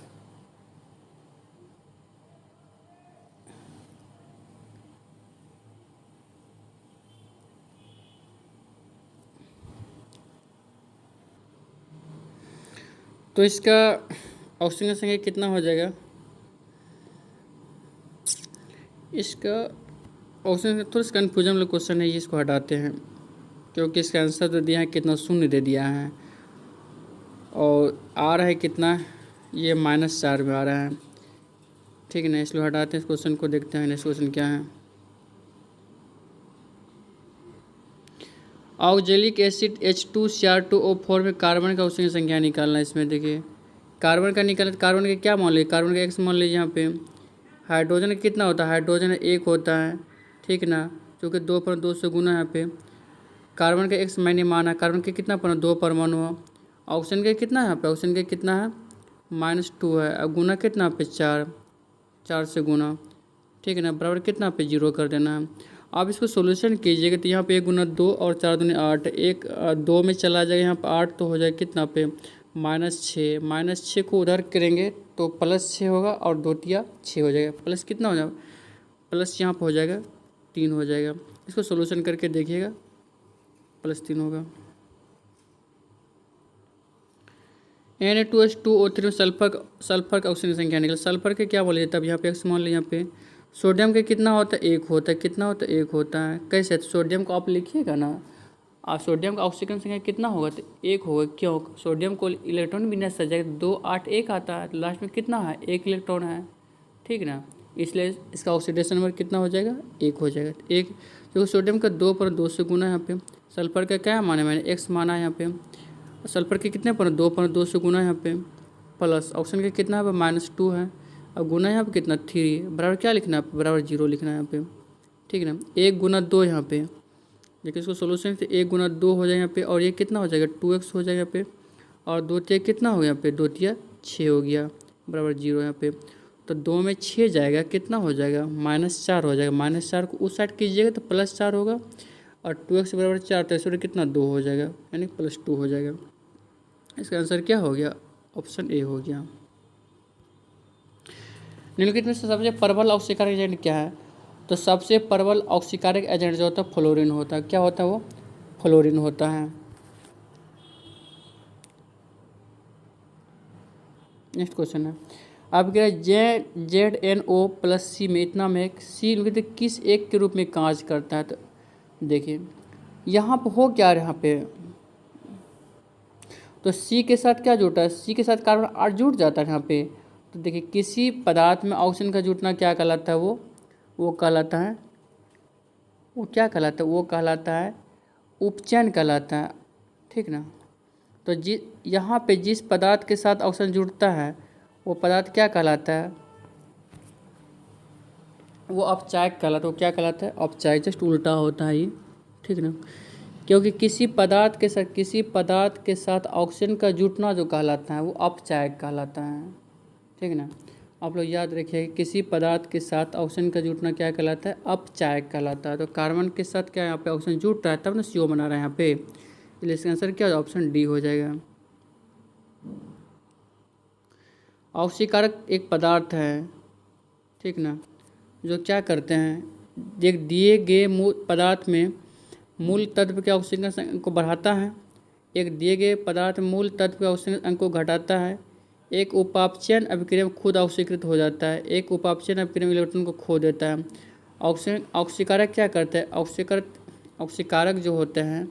तो इसका ऑक्सीजन संख्या कितना हो जाएगा, इसका ऑक्सीजन थोड़ा सा कन्फ्यूजन वाला क्वेश्चन है, ये इसको हटाते हैं, क्योंकि इसका आंसर तो दिया है कितना, शून्य दे दिया है, और आ रहा है कितना, ये -4 में आ रहा है। ठीक है ना, इसलिए हटाते हैं इस क्वेश्चन को। देखते हैं नेक्स्ट क्वेश्चन क्या है। ऑक्जेलिक एसिड H2Cr2O4 में कार्बन का ऑक्सीजन संख्या निकालना है। इसमें देखिए कार्बन का निकालना, कार्बन का क्या मान लीजिए, कार्बन का x मान लीजिए। यहाँ पे हाइड्रोजन कितना होता है, हाइड्रोजन 1 होता है, ठीक ना, जो कि 2 पर 2 से गुना। यहाँ पे कार्बन का x मैंने माना, कार्बन के कितना पर 2 परमाणु है। ऑक्सीजन का कितना है यहाँ पे, ऑक्सीजन का कितना है -2 है, अब गुना कितना पे 4 से गुना, ठीक है ना, बराबर कितना पे 0 कर देना है। आप इसको सोल्यूशन कीजिएगा तो यहाँ पे 1 गुना 2 और 4 दूनी 8, 1 2 में चला जाएगा, यहाँ पे 8 तो हो जाएगा कितना पे -6। -6 को उधर करेंगे तो +6 होगा, और 2 तिया 6 हो जाएगा, प्लस कितना हो जाएगा, प्लस यहाँ पर हो जाएगा 3 हो जाएगा। इसको सोल्यूशन करके देखिएगा, +3 होगा। Na2H2O3 में सल्फर का ऑक्सीजन संख्या निकला। सल्फर के क्या बोले, तब यहाँ पे x मान लीजिए। यहाँ पे सोडियम के कितना होता है, 1 होता है, कितना होता है 1 होता है। कैसे, तो सोडियम को आप लिखिएगा ना, आप सोडियम का ऑक्सीजन संख्या कितना होगा, तो 1 होगा। क्यों, सोडियम को इलेक्ट्रॉन भी नहीं सजाएगा, 2 8 1 आता है, तो लास्ट में कितना है 1 इलेक्ट्रॉन है, ठीक ना, इसलिए इसका ऑक्सीडेशन नंबर कितना हो जाएगा 1 हो जाएगा। 1 जो सोडियम का 2 पर 2 से गुना। यहाँ पे सल्फर का क्या माना, मैंने x माना है। यहाँ पे सल्फर के कितने पर 2 पर 2 से गुना। यहाँ पे प्लस ऑप्शन के कितना है -2 है, और गुना यहाँ पे कितना 3, बराबर क्या लिखना है, बराबर 0 लिखना है यहाँ पे, ठीक है ना। 1 गुना 2 यहाँ पे, देखिए इसको सोल्यूशन से 1 गुना 2 हो जाएगा यहाँ पे, और ये कितना हो जाएगा 2x हो जाएगा यहाँ पे, और 2 तिया कितना हो गया यहाँ पे, 2 तिया 6 हो गया, बराबर 0 यहाँ पे। तो 2 में 6 जाएगा, कितना हो जाएगा -4 हो जाएगा। -4 को उस साइड कीजिएगा तो +4 होगा, और 2x बराबर 4, तो इसमें कितना 2 हो जाएगा, यानी +2 हो जाएगा। इसका आंसर क्या हो गया, ऑप्शन ए हो गया। निम्नलिखित में से सबसे प्रबल ऑक्सीकारक एजेंट क्या है, तो सबसे प्रबल ऑक्सीकारक एजेंट जो होता है फ्लोरीन होता है। क्या होता है वो, फ्लोरीन होता है। नेक्स्ट क्वेश्चन है, अब क्या ZnO+C में इतना में C किस एक के रूप में कार्य करता है। तो देखिए यहाँ पर हो क्या, यहाँ पे तो C के साथ क्या जुटा है, C के साथ कार्बन 8 जुट जाता है यहाँ पे। तो देखिए किसी पदार्थ में ऑक्सीजन का जुटना क्या कहलाता है, वो कहलाता है, वो क्या कहलाता है, वो कहलाता है उपचयन कहलाता है, ठीक ना। तो यहाँ पे जिस पदार्थ के साथ ऑक्सीजन जुड़ता है वो पदार्थ क्या कहलाता है, वो अपचायक कहलाता है। वो क्या कहलाता है, अपचायक, जस्ट उल्टा होता है ये, ठीक ना, क्योंकि किसी पदार्थ के साथ ऑक्सीजन का जुटना जो कहलाता है वो अपचायक कहलाता है, ठीक ना। आप लोग याद रखिए, किसी पदार्थ के साथ ऑक्सीजन का जुटना क्या कहलाता है, अपचायक कहलाता है। तो कार्बन के साथ क्या यहाँ पे ऑक्सीजन जुट रहा है, तब ना CO बना रहा है यहाँ पे, इसलिए इसका आंसर क्या, ऑप्शन डी हो जाएगा। ऑक्सीकारक एक पदार्थ है, ठीक ना, जो क्या करते हैं, एक दिए गए पदार्थ में मूल तत्व के ऑक्सीजन को बढ़ाता है एक दिए गए पदार्थ मूल तत्व के ऑक्सीजन अंक को घटाता है। एक उपापचयन अभिक्रिया में खुद ऑक्सीकृत हो जाता है। एक उपापचयन अभिक्रिया में इलेक्ट्रॉन को खो देता है। ऑक्सीजन ऑक्सीकारक क्या करते हैं? ऑक्सीकारक जो होते हैं,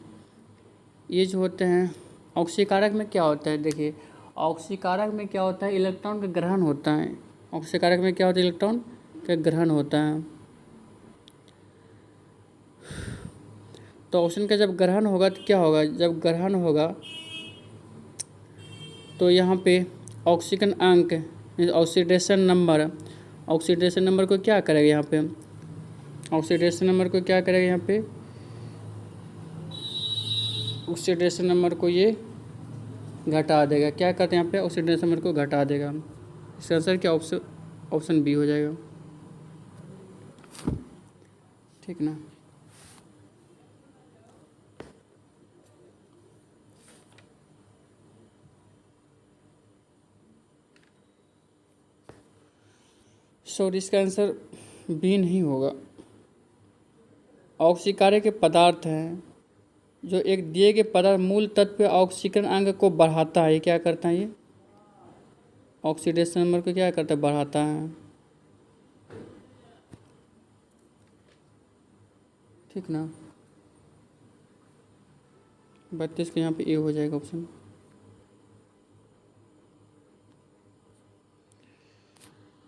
ये जो होते हैं, ऑक्सीकारक में क्या होता है? देखिए, ऑक्सीकारक में क्या होता है? इलेक्ट्रॉन का ग्रहण होता है। ऑक्सीकारक में क्या होता है? इलेक्ट्रॉन का ग्रहण होता है। तो ऑक्सीजन का जब ग्रहण होगा तो क्या होगा? जब ग्रहण होगा तो यहाँ पे ऑक्सीजन अंक, ऑक्सीडेशन नंबर को क्या करेगा? यहाँ पे ऑक्सीडेशन नंबर को क्या करेगा? यहाँ पे ऑक्सीडेशन नंबर को ये घटा देगा। क्या करते हैं यहाँ पे? ऑक्सीडेशन नंबर को घटा देगा। इसका आंसर क्या? ऑप्शन बी हो जाएगा। ठीक ना। सॉरी, इसका आंसर बी नहीं होगा। ऑक्सीकारक के पदार्थ हैं जो एक दिए गए पदार्थ मूल तत्व पे ऑक्सीकरण अंग को बढ़ाता है। ये क्या करता है? ये ऑक्सीडेशन नंबर को क्या करता है? बढ़ाता है। ठीक ना। 32 के यहाँ पे ए हो जाएगा ऑप्शन।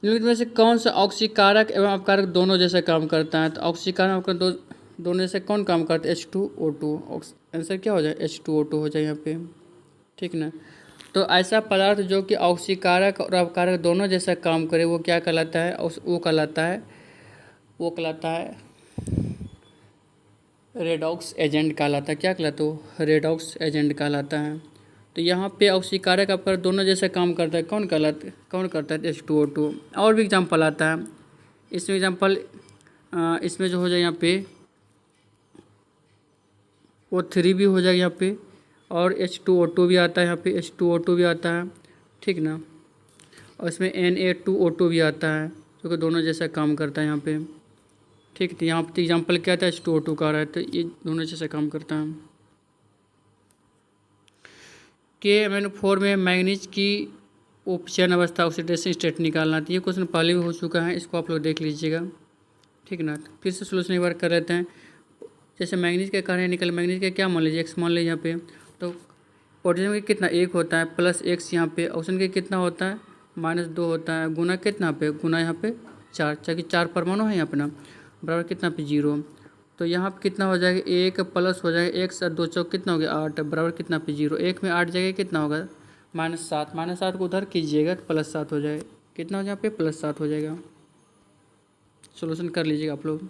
निम्नलिखित में से कौन सा ऑक्सीकारक एवं अपकारक दोनों जैसे काम करता है? तो ऑक्सीकारक अपकारक दोनों जैसे कौन काम करता है? H2O2। आंसर क्या हो जाए? H2O2 हो जाए यहाँ पे। ठीक ना। तो ऐसा पदार्थ जो कि ऑक्सीकारक और अपकारक दोनों जैसा काम करे वो क्या कहलाता है? वो कहलाता है रेडॉक्स एजेंट कहलाता है। क्या कहलाता है? वो रेडॉक्स एजेंट कहलाता है। तो यहाँ पे ऑक्सीकारक अपकारक दोनों जैसा काम करता है, कौन करता है? H2O2। और भी एग्जाम्पल आता है इसमें। इसमें जो हो जाए यहाँ पे O3 भी हो जाएगा यहाँ पे, और H2O2 भी आता है यहाँ पे, H2O2 भी आता है। ठीक ना। और इसमें Na2O2 भी आता है जो कि दोनों जैसा काम करता है यहाँ पे। ठीक। तो यहाँ पे एग्जाम्पल क्या था? H2O2 का रहा है, तो ये दोनों जैसा काम करता है। KMnO4 में मैंगनीज की उपचयन अवस्था ऑक्सीडेशन स्टेट निकालना था। ये क्वेश्चन पहले भी हो चुका है, इसको आप लोग देख लीजिएगा। ठीक ना। फिर से सोल्यूशन एक बार कर लेते हैं। जैसे मैंगनीज का कार्य निकल, मैंगनीज का क्या मान लीजिए? एक्स मान लीजिए यहाँ पे। तो पोटेशियम का कितना? 1 होता है प्लस एक्स यहाँ पे। ऑक्सीजन का कितना होता है? -2 होता है। गुना कितना पे? गुना यहाँ पे 4, चाहे 4 परमाणु है यहाँ पे ना, बराबर कितना पे? 0। तो यहाँ पे कितना हो जाएगा? 1 प्लस हो जाएगा एक्स, 2 चौक कितना हो गया? 8, बराबर कितना पे? 0। 1 में 8 जगह कितना होगा? -7। -7 को उधर कीजिएगा तो +7 हो जाएगा। कितना हो जाएगा? यहाँ पे +7 हो जाएगा। सोल्यूशन कर लीजिएगा आप लोग।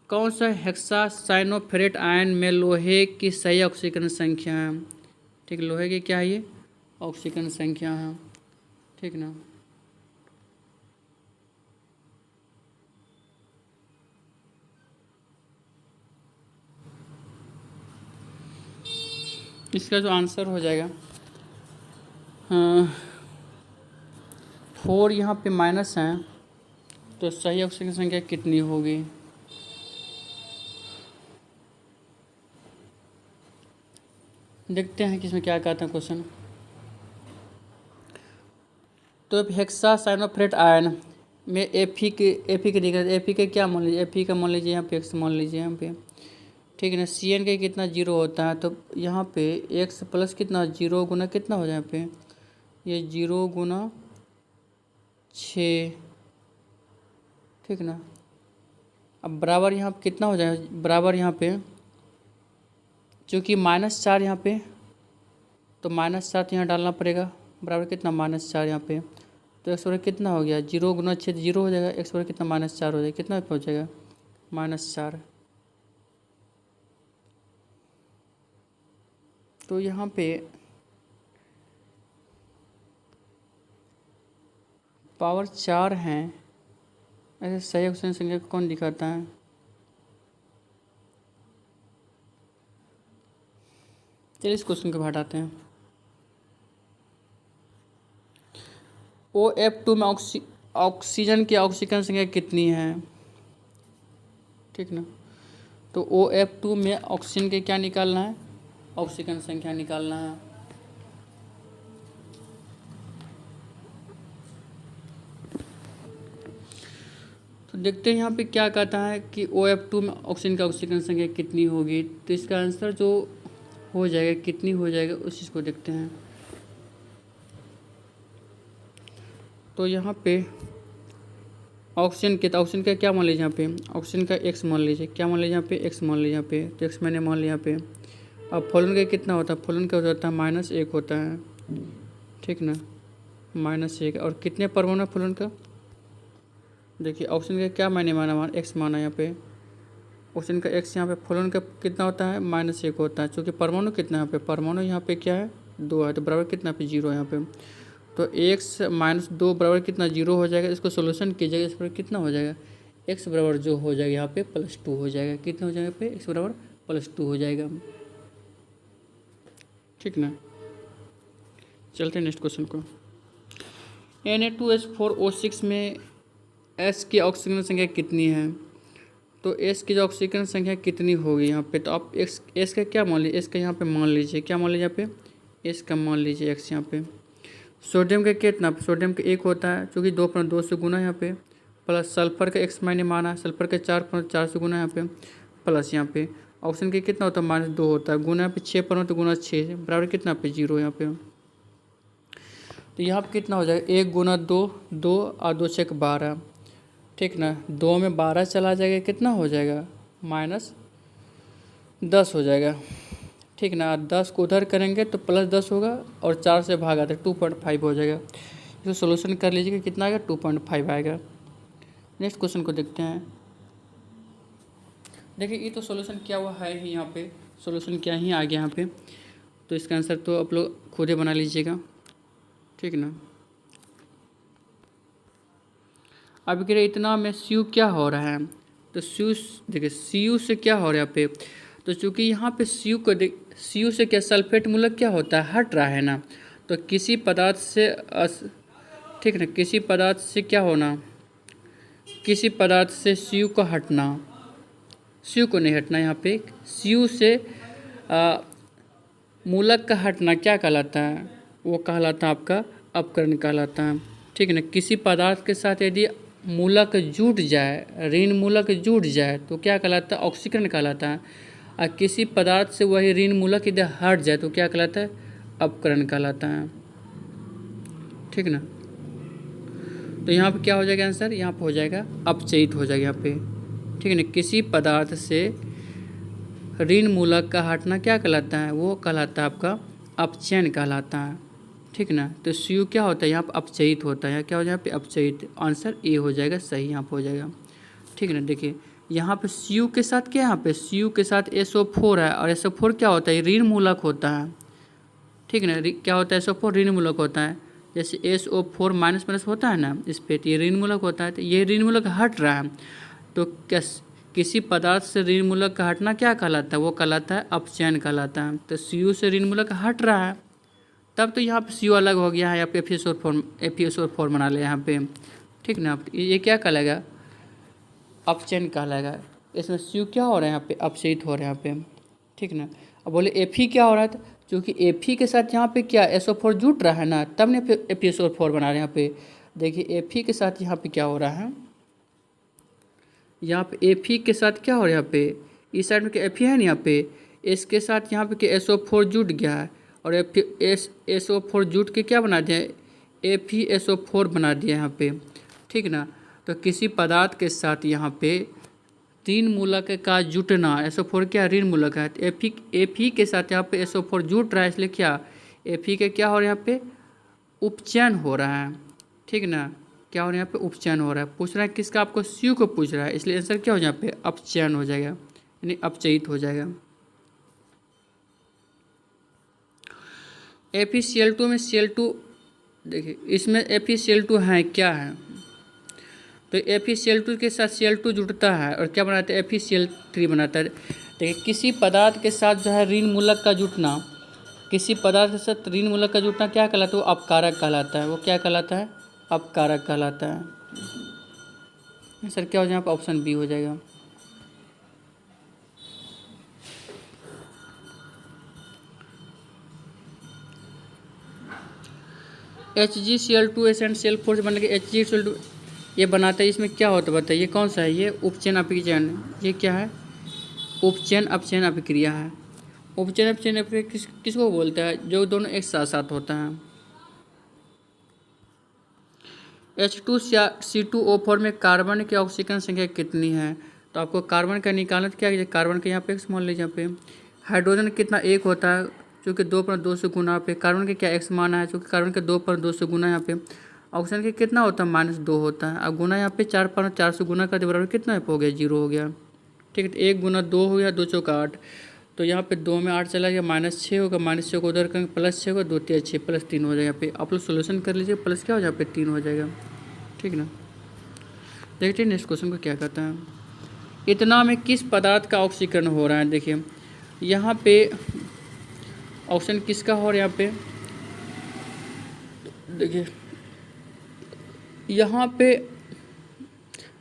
कौन सा हेक्सासाइनोफेरेट आयन में लोहे की सही ऑक्सीकरण संख्या है? ठीक, लोहे की क्या है? ये ऑक्सीकरण संख्या है। ठीक ना। इसका जो आंसर हो जाएगा 4 यहाँ पे माइनस है, तो सही ऑक्सीजन संख्या कितनी होगी? देखते हैं कि इसमें क्या कहता है क्वेश्चन। तो हेक्सासाइनोफेरेट आयन में Fe के दिख रहा है। Fe के क्या मान लीजिए? Fe का मान लीजिए यहाँ पे x मान लीजिए यहाँ पे। ठीक है ना। Cn का कितना? 0 होता है। तो यहाँ पे x प्लस कितना? 0 गुना कितना हो जाए यहाँ पे? ये 0 गुना 6। ठीक ना। अब बराबर यहाँ पे कितना हो जाए? बराबर यहाँ पे चूँकि -4 यहाँ पे, तो -7 यहाँ डालना पड़ेगा। बराबर कितना? -4 यहाँ पे। तो x बराबर कितना हो गया? 0 गुना 6 0 हो जाएगा। x बराबर कितना? -4 हो जाएगा। कितना पे हो जाएगा? -4। तो यहाँ पे पावर 4 हैं। ऐसे सही ऑक्सीजन संख्या को कौन दिखाता है? चलिए इस क्वेश्चन को हटाते हैं। OF2 में ऑक्सीजन की ऑक्सीकरण संख्या कितनी है? ठीक ना। तो OF2 में ऑक्सीजन के क्या निकालना है? ऑक्सीजन संख्या निकालना है। तो देखते हैं यहाँ पे क्या कहता है कि OF2 में ऑक्सीजन का ऑक्सीजन संख्या कितनी होगी। तो इसका आंसर जो हो जाएगा, कितनी हो जाएगा, उस चीज़ को देखते हैं। तो यहाँ पे ऑक्सीजन का क्या मान लीजिए यहाँ पे, ऑक्सीजन का x मान लीजिए, क्या मान लीजिए यहाँ पे, x मान लीजिए यहाँ पे। तो x मैंने मान लिया यहाँ पे। अब फॉलन का कितना होता है, फॉलन का होता है -1 होता है, ठीक ना, -1। और कितने परमाणु है फॉलन का, देखिए ऑक्सीजन का क्या मैंने माना, x माना यहाँ पे, ऑक्सीजन का x यहाँ पे, फॉलन का कितना होता है, -1 होता है। चूँकि परमाणु कितना है यहाँ पे, परमाणु यहाँ पे क्या है, 2 है, तो बराबर कितना पे 0 है यहाँ पे। तो x - 2 बराबर कितना, 0 हो जाएगा। इसको सोल्यूशन कीजिएगा, इस पर कितना हो जाएगा, x बराबर जो हो जाएगा यहाँ पे +2 हो जाएगा। कितना हो जाएगा पे, x बराबर +2 हो जाएगा, ठीक ना। चलते हैं नेक्स्ट क्वेश्चन को। Na2H4O6 में S की ऑक्सीजन संख्या कितनी है। तो S की जो ऑक्सीजन संख्या कितनी होगी यहाँ पे, तो आप S का क्या मान लीजिए, S का यहाँ पे मान लीजिए, क्या मान लीजिए यहाँ पे, S का मान लीजिए x यहाँ पे। सोडियम का कितना, सोडियम का 1 होता है, चूँकि 2 से गुना यहाँ पे, प्लस सल्फर का x मैंने माना, सल्फर का 4 से गुना यहाँ पे, प्लस यहाँ पे ऑक्सीजन का कितना होता है, -2 होता है, गुना यहाँ पे 6 पर तो गुना 6 बराबर कितना पे 0 यहाँ पे। तो यहाँ पे कितना हो जाएगा, 1 गुना 2, 2 और 2 6 12, ठीक ना। 2 में 12 चला जाएगा, कितना हो जाएगा, -10 हो जाएगा, ठीक ना। 10 को उधर करेंगे तो +10 होगा, और 4 से भाग आता है 2.5 हो जाएगा। इसको सोल्यूशन कर लीजिएगा, कितना आएगा, 2.5 आएगा। नेक्स्ट क्वेश्चन को देखते हैं। देखिए ये तो सोल्यूशन क्या हुआ है ही, यहाँ पे सोल्यूशन क्या ही आ गया यहाँ पे। तो इसका आंसर तो आप लोग खुद ही बना लीजिएगा, ठीक ना। अब कह रहे इतना में CU क्या हो रहा है, तो CU देखिए CU से क्या हो रहा है यहाँ पे। तो चूँकि यहाँ पे CU से क्या सल्फेट मूलक क्या होता है, हट रहा है ना। तो किसी पदार्थ से ठीक ना, किसी पदार्थ से क्या होना, किसी पदार्थ से CU को हटना, CU को नहीं हटना। यहाँ पे CU से मूलक का हटना क्या कहलाता है, वो कहलाता है आपका अपकरण कहलाता है, ठीक ना। किसी पदार्थ के साथ यदि मूलक जुट जाए, ऋण मूलक जुट जाए तो क्या कहलाता है, ऑक्सीकरण कहलाता है। और किसी पदार्थ से वही ऋण मूलक यदि हट जाए तो क्या कहलाता है, अपकरण कहलाता है, ठीक ना। तो यहाँ पे क्या हो जाएगा आंसर, यहाँ पे हो जाएगा अपचयित हो जाएगा यहाँ पे, ठीक है ना। किसी पदार्थ से ऋण मूलक का हटना क्या कहलाता है, वो कहलाता है आपका अपचयन कहलाता है, ठीक ना। तो CU क्या होता है, यहाँ पर अपचयित होता है, क्या हो जाएगा यहाँ पे अपचयित। आंसर ए हो जाएगा सही, यहाँ पर हो जाएगा, ठीक ना। देखिए यहाँ पे CU के साथ क्या, यहाँ पे CU के साथ SO4 है, और SO4 क्या होता है, ऋण मूलक होता है, ठीक ना। क्या होता है, SO4 ऋण मूलक होता है। जैसे SO4 माइनस होता है ना इस पे, तो ये ऋण मूलक होता है। तो ये ऋण मूलक हट रहा है, तो किसी पदार्थ से ऋण मूलक का हटना क्या कहलाता है, वो कहलाता है अपचयन कहलाता है। तो CU से ऋण मूलक हट रहा है, तब तो यहाँ पे CU अलग हो गया है, यहाँ पे FeSO4 बना लिया यहाँ पे, ठीक ना। ये क्या कहलाएगा, अपचयन कहलाएगा। इसमें CU क्या हो रहा है, यहाँ पे अपचयित हो रहा है यहाँ पे, ठीक ना। अब बोले Fe क्या हो रहा है, क्योंकि Fe के साथ यहाँ पे क्या SO4 जुट रहा है ना, तब ने FeSO4 बना रहे हैं यहाँ पे। देखिए Fe के साथ यहाँ पे क्या हो रहा है, यहाँ पे Fe के साथ क्या हो रहा है, यहाँ पे इस साइड में क्या Fe है ना, यहाँ पे इसके साथ यहाँ पे क्या SO4 जुट गया है, और SO4 जुट के क्या बना दिया, FeSO4 बना दिया यहाँ पे, ठीक ना। तो किसी पदार्थ के साथ यहाँ पे ऋण मूलक का जुटना, SO4 क्या ऋण मूलक है, Fe के साथ यहाँ पे SO4 जुट रहा है, इसलिए क्या Fe के क्या हो रहा है, यहाँ पे उपचयन हो रहा है, ठीक ना। क्या हो रहा है, यहाँ पे उपचयन हो रहा है। पूछ रहा है किसका, आपको CU को पूछ रहा है, इसलिए आंसर क्या हो जाए, यहाँ पे अपचयन हो जाएगा, यानी अपचयित हो जाएगा। FeCl2 में Cl2 देखिए, इसमें FeCl2 है क्या है, तो FeCl2 के साथ Cl2 जुड़ता है और क्या बनाता है, FeCl3 बनाता है। देखिए किसी पदार्थ के साथ जो है ऋण मूलक का जुटना, किसी पदार्थ के साथ ऋण मूलक का जुटना क्या कहलाता है, वो अपकारक कहलाता है। वो क्या कहलाता है, अपकारक कहलाता है। सर क्या हो जाए, यहाँ पर ऑप्शन बी हो जाएगा। HgCl2 एंड Cl4 से बनने के HgCl2 ये बनाता है। इसमें क्या होता है बताइए, कौन सा है ये? उपचयन अभिचयन। ये क्या है? उपचयन अपचयन अभिक्रिया है। उपचयन अपचयन अभिक्रिया किसको बोलता है? जो दोनों एक साथ साथ होता है। H2C2O4 में कार्बन की ऑक्सीजन संख्या कितनी है? तो आपको कार्बन का निकालना क्या है? कार्बन के यहाँ पे x मान लीजिए। यहाँ पे हाइड्रोजन कितना एक होता है, चूँकि 2/2 से गुना। पे कार्बन के क्या x मान है, चूँकि कार्बन के 2/2 से गुना। यहाँ पे ऑक्सीजन के कितना होता है? -2 होता है। अब गुना यहाँ पे 4/4 से गुना कर दे, बराबर कितना हो गया? 0 हो गया। ठीक है, तो 1 × 2 हो गया, 2 चौका 8। तो यहाँ पे 2 में 8 चला गया, -6 होगा। -6 को उधर करेंगे, +6 होगा, 2 3 6 +3 हो जाएगा। यहाँ पे आप लोग सोल्यूशन कर लीजिए, प्लस क्या हो जाए? यहाँ पे 3 हो जाएगा। ठीक ना। देखते हैं नेक्स्ट क्वेश्चन को क्या कहता है। इतना में किस पदार्थ का ऑक्सीकरण हो रहा है? देखिए यहाँ पे ऑप्शन किसका हो रहा है? यहाँ पे देखिए यहाँ पे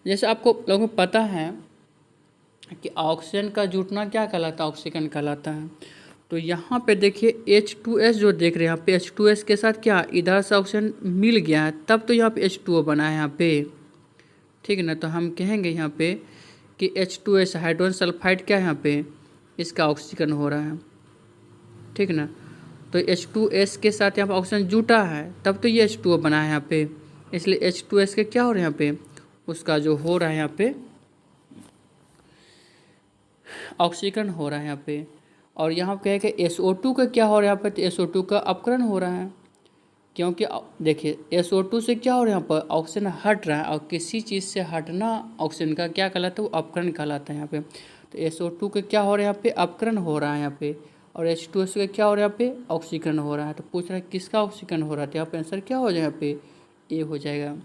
जैसे आपको लोगों को पता है कि ऑक्सीजन का जुटना क्या कहलाता है? ऑक्सीकरण कहलाता है। तो यहाँ पे देखिए H2S जो देख रहे हैं यहाँ पे, H2S के साथ क्या इधर से ऑक्सीजन मिल गया है, तब तो यहाँ पे H2O बना है यहाँ पे। ठीक है ना। तो हम कहेंगे यहाँ पे कि H2S हाइड्रोजन सल्फाइड क्या है यहाँ पे, इसका ऑक्सीकरण हो रहा है। ठीक ना। तो H2S के साथ यहाँ पर ऑक्सीजन जुटा है, तब तो ये H2O बना है यहाँ पे। इसलिए H2S के क्या हो रहा है यहाँ पे, उसका जो हो रहा है यहाँ पे ऑक्सीकरण हो रहा है यहाँ पे। और यहाँ पे कहे कि SO2 का क्या हो रहा है यहाँ पे, तो SO2 का अपकरण हो रहा है। क्योंकि देखिए SO2 से क्या हो रहा है यहाँ पर, ऑक्सीजन हट रहा है। और किसी चीज़ से हटना ऑक्सीजन का क्या कहलाता है? वो अपकरण कहलाता है यहाँ पे। तो SO2 के क्या हो रहा है यहाँ पे, अपकरण हो रहा है यहाँ पे। और H2S का क्या हो रहा है यहाँ पे, ऑक्सीकरण हो रहा है। तो पूछ रहा है किसका ऑक्सीकरण हो रहा है? तो यहाँ पे आंसर क्या हो जाएगा? यहाँ पे ए हो जाएगा।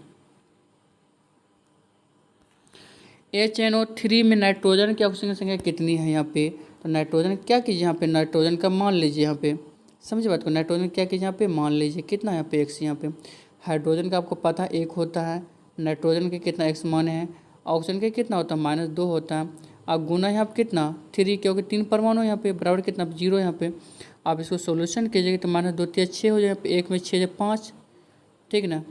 HNO3 में नाइट्रोजन की ऑक्सीजन संख्या कितनी है यहाँ पे? तो नाइट्रोजन क्या कीजिए यहाँ पे, नाइट्रोजन का मान लीजिए यहाँ पे, समझे बात को। नाइट्रोजन क्या कीजिए यहाँ पे, मान लीजिए कितना यहाँ पे x। यहाँ पे हाइड्रोजन का आपको पता है 1 होता है, नाइट्रोजन के कितना x मान है, ऑक्सीजन के कितना होता है -2 होता है। अब गुना यहाँ पे कितना 3, क्योंकि 3 परमाणु यहाँ पे, बराबर कितना 0 यहाँ पे। आप इसको सोल्यूशन कीजिएगा तो -2 3 6 हो जाएगा। 1 में 6 5। ठीक ना।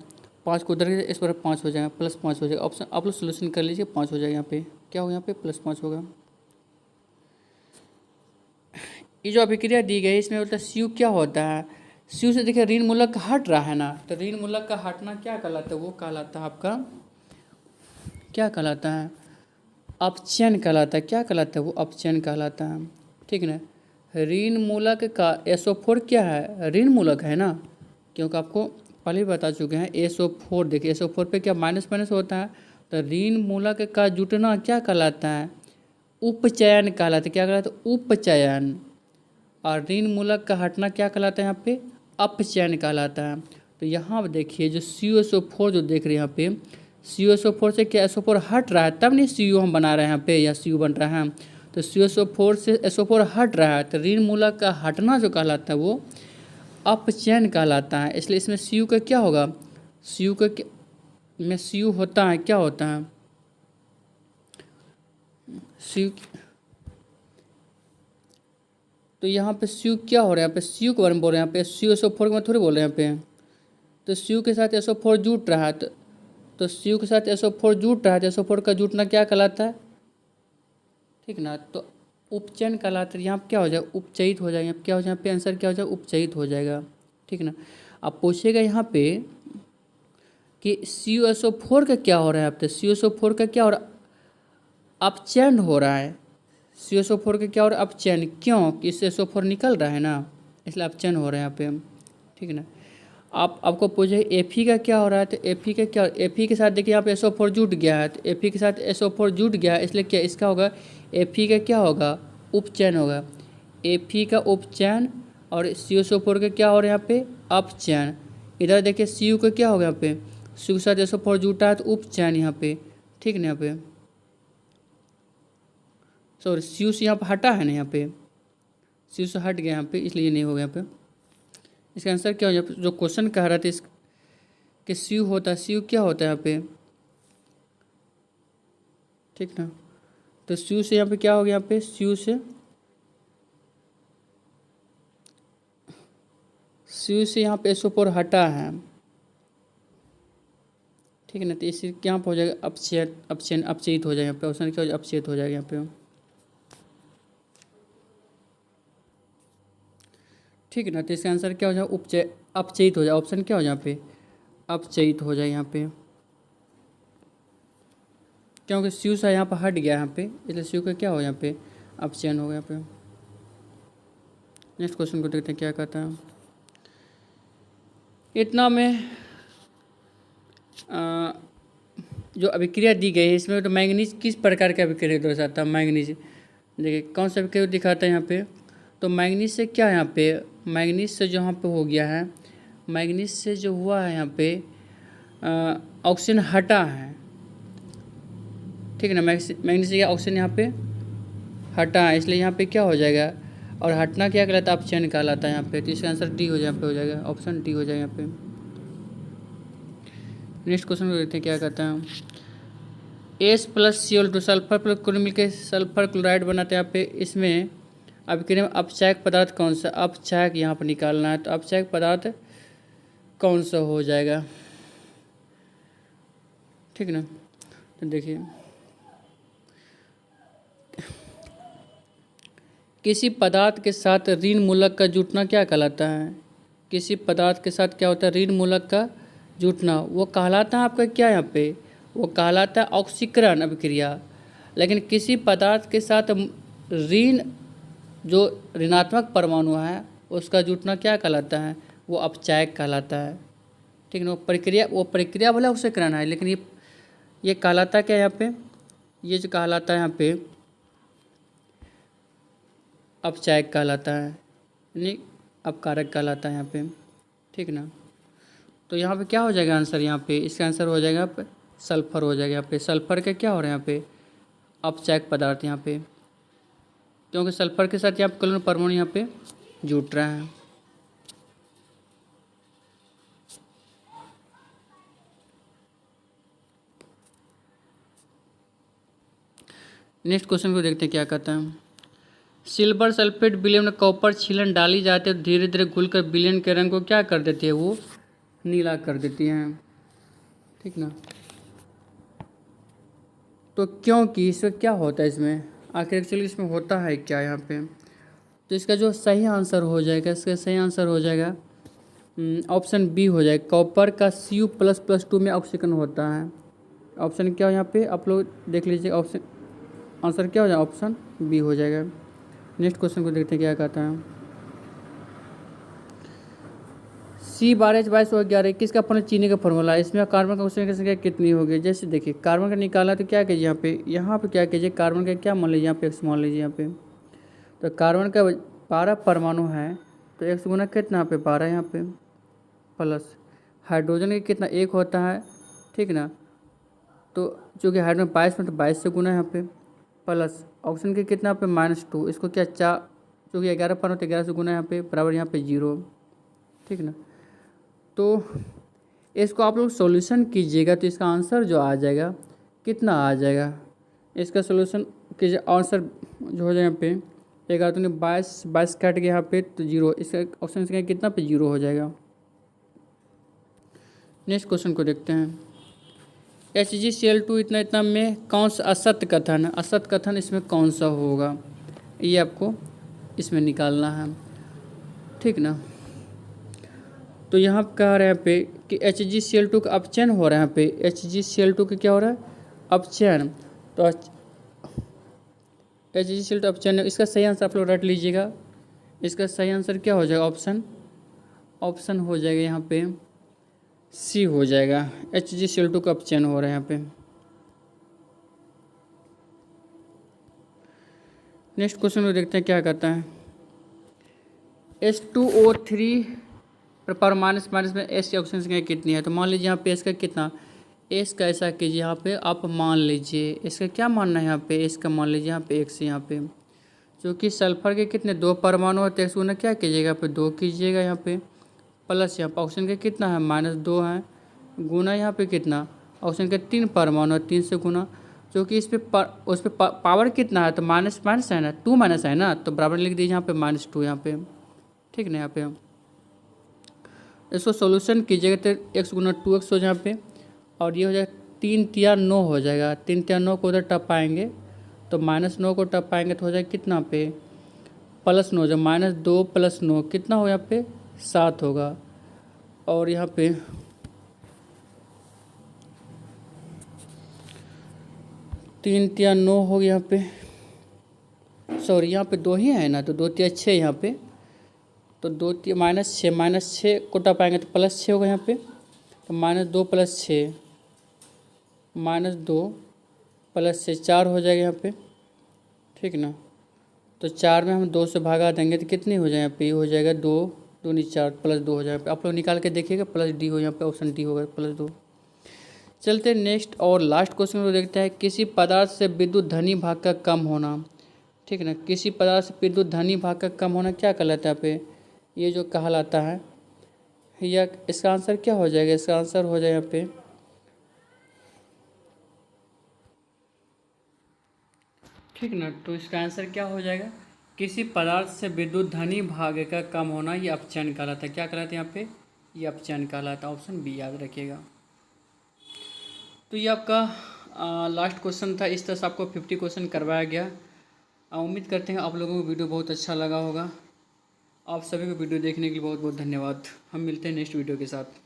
5 को उधर इस पर 5 हो जाएगा, +5 हो जाएगा। ऑप्शन आप लोग सोल्यूशन कर लीजिए, 5 हो जाएगा। यहाँ पे क्या होगा? यहाँ पे +5 होगा। ये जो अभिक्रिया दी गई इसमें बोलता है CU क्या होता है? CU से देखिए ऋण मूलक हट रहा है ना, तो ऋण मूलक का हटना क्या कहलाता है? वो कहलाता है आपका क्या कहलाता है? अपचयन कहलाता है। क्या कहलाता है? वो अपचयन कहलाता है। ठीक ना। ऋण मूलक का SO4 क्या है? ऋण मूलक है ना, क्योंकि आपको पहले ही बता चुके हैं। SO4 देखिए, SO4 पे क्या माइनस माइनस होता है। तो ऋण मूलक का जुटना क्या कहलाता है? उपचयन कहलाता है। क्या कहलाता है? उपचयन। और ऋण मूलक का हटना क्या कहलाता है? यहाँ पे अपचयन कहलाता है। तो यहाँ देखिए जो CuSO4 जो देख रहे हैं यहाँ पे, CuSO4 से क्या SO4 हट रहा है, तब नहीं Cu हम बना रहे हैं यहाँ पे, या Cu बन रहा है। तो CuSO4 से SO4 हट रहा है, तो ऋण मूलक का हटना जो कहलाता है वो अपचयन कहलाता है। इसलिए इसमें Cu का क्या होगा? Cu का में Cu होता है, क्या होता है Cu? तो यहाँ पे Cu क्या हो रहा है? यहाँ पे Cu के बारे में बोल रहे हैं। यहाँ पे CuSO4 के बारे में थोड़ी बोल रहे हैं यहाँ पे। तो Cu के साथ SO4 जुट रहा है, तो Cu के साथ SO4 जुट रहा है, तो SO4 का जुटना क्या कहलाता है? ठीक ना। तो उपचयन कहलाता है। यहाँ पे क्या हो जाएगा? उपचयित हो जाएगा। क्या हो जाएगा? यहाँ पे आंसर क्या हो जाएगा? उपचयित हो जाएगा। ठीक ना। अब पूछेगा यहाँ पे कि CuSO4 का क्या हो रहा है? आप तो CuSO4 का क्या हो रहा है? अपचयन हो रहा है। CuSO4 का क्या हो रहा है? अपचयन। क्यों? कि इससे SO4 निकल रहा है ना, इसलिए अपचयन हो रहा है यहाँ पे। ठीक है ना। आपको पूछे Fe का क्या हो रहा है? तो Fe का क्या, Fe के साथ देखिए यहाँ पे SO4 जुट गया है, तो Fe के साथ SO4 जुट गया है, इसलिए क्या इसका होगा? Fe का क्या होगा? उपचयन होगा। Fe का उपचयन और CuSO4 का क्या हो रहा है यहाँ पे? अपचयन। इधर देखिए Cu का क्या होगा? यहाँ पे Cu के साथ SO4 जुटा है, तो उपचयन यहाँ पे। ठीक ना। यहाँ पे सॉरी, Cu से यहाँ पर हटा है ना, यहाँ पे Cu से हट गया यहाँ पे, इसलिए नहीं होगा यहाँ पे। इसका आंसर क्या हो जाए? जो क्वेश्चन कह रहा था इस कि Cu होता है, Cu क्या होता है यहाँ पे? ठीक ना। तो Cu से यहाँ पे क्या हो गया? यहाँ पे Cu से यहाँ पे SO4 हटा है, ठीक है ना। तो इसी क्या हो जाएगा, अपचयन अपचयन अपचयित हो जाएगा यहाँ पे। ऑप्शन क्या हो जाएगा, अपचयित हो जाएगा यहाँ पे। ठीक है ना। तो इसका आंसर क्या हो जाएगा, उपचय अपचयित हो जाए। ऑप्शन क्या हो जाए यहाँ पे, अपचयित हो जाए यहाँ पे, क्योंकि स्यू सा यहाँ पर हट गया यहाँ पे, इसलिए स्यू का क्या हो यहाँ पे, अपचयन हो गया यहाँ पे। नेक्स्ट क्वेश्चन को देखते हैं क्या कहता है। इतना में जो अभिक्रिया दी गई है इसमें तो मैंगनीज किस प्रकार का अभिक्रिया दर्शाता है। मैंगनीज देखिए कौन सा अभिक्रिया दिखाता है यहाँ पे। तो मैंगनीज से क्या यहाँ पे, मैंगनीज से जो यहाँ पे हो गया है, मैंगनीज से जो हुआ है यहाँ पे ऑक्सीजन हटा है। ठीक है ना। मैंगनीज से ऑक्सीजन यहाँ पे हटा है, इसलिए यहाँ पे क्या हो जाएगा, और हटना क्या कहलाता है, अपचयन कहलाता है यहाँ पे। तो इसका आंसर डी हो यहाँ पे हो जाएगा, ऑप्शन डी हो जाएगा यहाँ पे। नेक्स्ट क्वेश्चन को देखते हैं क्या कहता है। H+Cl2 सल्फर प्लस क्लोरीन मिलकर सल्फर क्लोराइड बनाते हैं यहाँ पे। इसमें अभिक्रिया में अपचायक पदार्थ कौन सा, अपचायक यहाँ पर निकालना है। तो अपचायक पदार्थ कौन सा हो जाएगा, ठीक ना। तो देखिए किसी पदार्थ के साथ ऋण मूलक का जुटना क्या कहलाता है। किसी पदार्थ के साथ क्या होता है, ऋण मूलक का जुटना, वो कहलाता है आपका क्या यहाँ पे, वो कहलाता है ऑक्सीकरण अभिक्रिया। लेकिन किसी पदार्थ के साथ ऋण जो ऋणात्मक परमाणु है उसका जुटना क्या कहलाता है, वो अपचायक कहलाता है। ठीक है ना। वो प्रक्रिया बोला ऑक्सीकरण है, लेकिन ये कहलाता क्या यहाँ पे, ये जो कहलाता है यहाँ पे अपचायक कहलाता है, यानी अपकारक कहलाता है यहाँ पे। ठीक ना। तो यहाँ पे क्या हो जाएगा आंसर, यहाँ पे इसका आंसर हो जाएगा सल्फर हो जाएगा यहाँ पे। सल्फर का क्या हो रहा है यहाँ पे, अपचायक पदार्थ यहाँ पे, क्योंकि सल्फर के साथ यहाँ पे क्लोरीन परमाणु यहाँ पे जुट रहा है। नेक्स्ट क्वेश्चन को देखते हैं क्या कहता है। सिल्वर सल्फेट विलयन में कॉपर छीलन डाली जाती है तो धीरे धीरे घुलकर विलयन के रंग को क्या कर देती है, वो नीला कर देती हैं। ठीक ना। तो क्योंकि इसमें क्या होता है, इसमें आखिर एक्चुअली इसमें होता है क्या यहाँ पे। तो इसका जो सही आंसर हो जाएगा, इसका सही आंसर हो जाएगा ऑप्शन बी हो जाएगा। कॉपर का Cu++2 में ऑक्सीकरण होता है। ऑप्शन क्या हो यहाँ पे, आप लोग देख लीजिए। ऑप्शन आंसर क्या हो जाएगा, ऑप्शन बी हो जाएगा। नेक्स्ट क्वेश्चन को देखते हैं क्या कहता है। C12H2211 किसका फॉर्मूला, चीनी का फॉर्मूला है। इसमें कार्बन का ऑक्सीजन की संख्या कितनी होगी। जैसे देखिए कार्बन का निकाला तो क्या कीजिए यहाँ पे क्या कीजिए, कार्बन का क्या मान लीजिए यहाँ पे x मान लीजिए यहाँ पे। तो कार्बन का 12 परमाणु है तो x गुना कितना यहाँ पे 12 यहाँ पे, प्लस हाइड्रोजन का कितना 1 होता है। ठीक ना। तो चूँकि हाइड्रोजन 22 में तो 22 से गुना यहाँ पे, प्लस ऑक्सीजन के कितना पे -2, इसको क्या चूँकि 11 परमाणु तो 11 से गुना यहाँ पे बराबर यहाँ पे 0। ठीक ना। तो इसको आप लोग सॉल्यूशन कीजिएगा तो इसका आंसर जो आ जाएगा कितना आ जाएगा, इसका सॉल्यूशन कीजिए। आंसर जो हो जाए यहाँ पे 11 तो 22 काट के यहाँ पे तो 0, इसका ऑप्शन से कितना पे 0 हो जाएगा। नेक्स्ट क्वेश्चन को देखते हैं। HgCl2 इतना इतना में कौन सा असत्य कथन है, असत्य कथन इसमें कौन सा होगा, ये आपको इसमें निकालना है। ठीक ना। तो यहाँ कह रहे हैं पे कि HgCl2 का अपचयन हो रहा है। यहाँ पे HgCl2 का क्या हो रहा है, अपचयन। तो HgCl2 अपचयन, इसका सही आंसर आप लोग रट लीजिएगा। इसका सही आंसर क्या हो जाएगा, ऑप्शन हो जाएगा यहाँ पे सी हो जाएगा। HgCl2 का अपचयन हो रहा है यहाँ पे। नेक्स्ट क्वेश्चन को देखते हैं क्या कहता है। H2O3 पर माइनस में एस की ऑक्सीजन संख्या कितनी है। तो मान लीजिए यहाँ पे इसका कितना, एस का ऐसा कीजिए यहाँ पे आप मान लीजिए इसका क्या मानना है, यहाँ पे एस का मान लीजिए यहाँ पे एक से यहाँ पे, क्योंकि सल्फर के कितने 2 परमाणु होते हैं, इसको ना क्या कीजिएगा यहाँ पे 2 कीजिएगा यहाँ पे, प्लस यहाँ पे ऑक्सीजन का कितना है -2 है, गुना यहाँ पे कितना ऑक्सीजन के 3 परमाणु है 3 से गुना, क्योंकि इस पर उस पर पावर कितना है तो माइनस है ना, 2 माइनस है ना, तो बराबर लिख दीजिए यहाँ पे -2 यहाँ पे। ठीक ना। यहाँ पे इसको सॉल्यूशन कीजिएगा तो x गुना 2x हो यहाँ पे, और ये हो जाएगा 3 तिया 9 हो जाएगा। 3 तिया 9 को उधर टपाएंगे तो -9 को टपाएंगे तो हो जाएगा कितना पे +9, जब -2 + 9 कितना हो यहाँ पे 7 होगा। और यहाँ पे 3 तिया 9 हो गया यहाँ पे, सॉरी यहाँ पे 2 ही है ना, तो 2 तिया 6 यहाँ पे, तो 2 तिया -6 को टपाएंगे तो +6 होगा यहाँ पे, तो -2 + 6 -2 + 6 4 हो जाएगा यहाँ पे, ठीक ना। तो 4 में हम 2 से भागा देंगे तो कितनी हो जाए यहाँ पे, हो जाएगा 2 दूनी 4 +2 हो जाएगा। आप लोग निकाल के देखिएगा, +D हो यहाँ पे, ऑप्शन डी होगा +2। चलते हैं नेक्स्ट और लास्ट क्वेश्चन को देखते हैं। किसी पदार्थ से विद्युत धनी भाग का कम होना, ठीक है ना, किसी पदार्थ से विद्युत धनी भाग का कम होना क्या कहलाता है यहाँ पे, ये जो कहलाता है, या इसका आंसर क्या हो जाएगा, इसका आंसर हो जाएगा यहाँ पे ठीक ना। तो इसका आंसर क्या हो जाएगा, किसी पदार्थ से विद्युत धनी भाग का कम होना, ये अपचयन कहलाता है। क्या कहलाता है यहाँ पे, ये अपचयन कहलाता है। ऑप्शन बी याद रखिएगा। तो ये आपका लास्ट क्वेश्चन था। इस तरह से आपको 50 क्वेश्चन करवाया गया। उम्मीद करते हैं आप लोगों को वीडियो बहुत अच्छा लगा होगा। आप सभी को वीडियो देखने के लिए बहुत बहुत धन्यवाद। हम मिलते हैं नेक्स्ट वीडियो के साथ।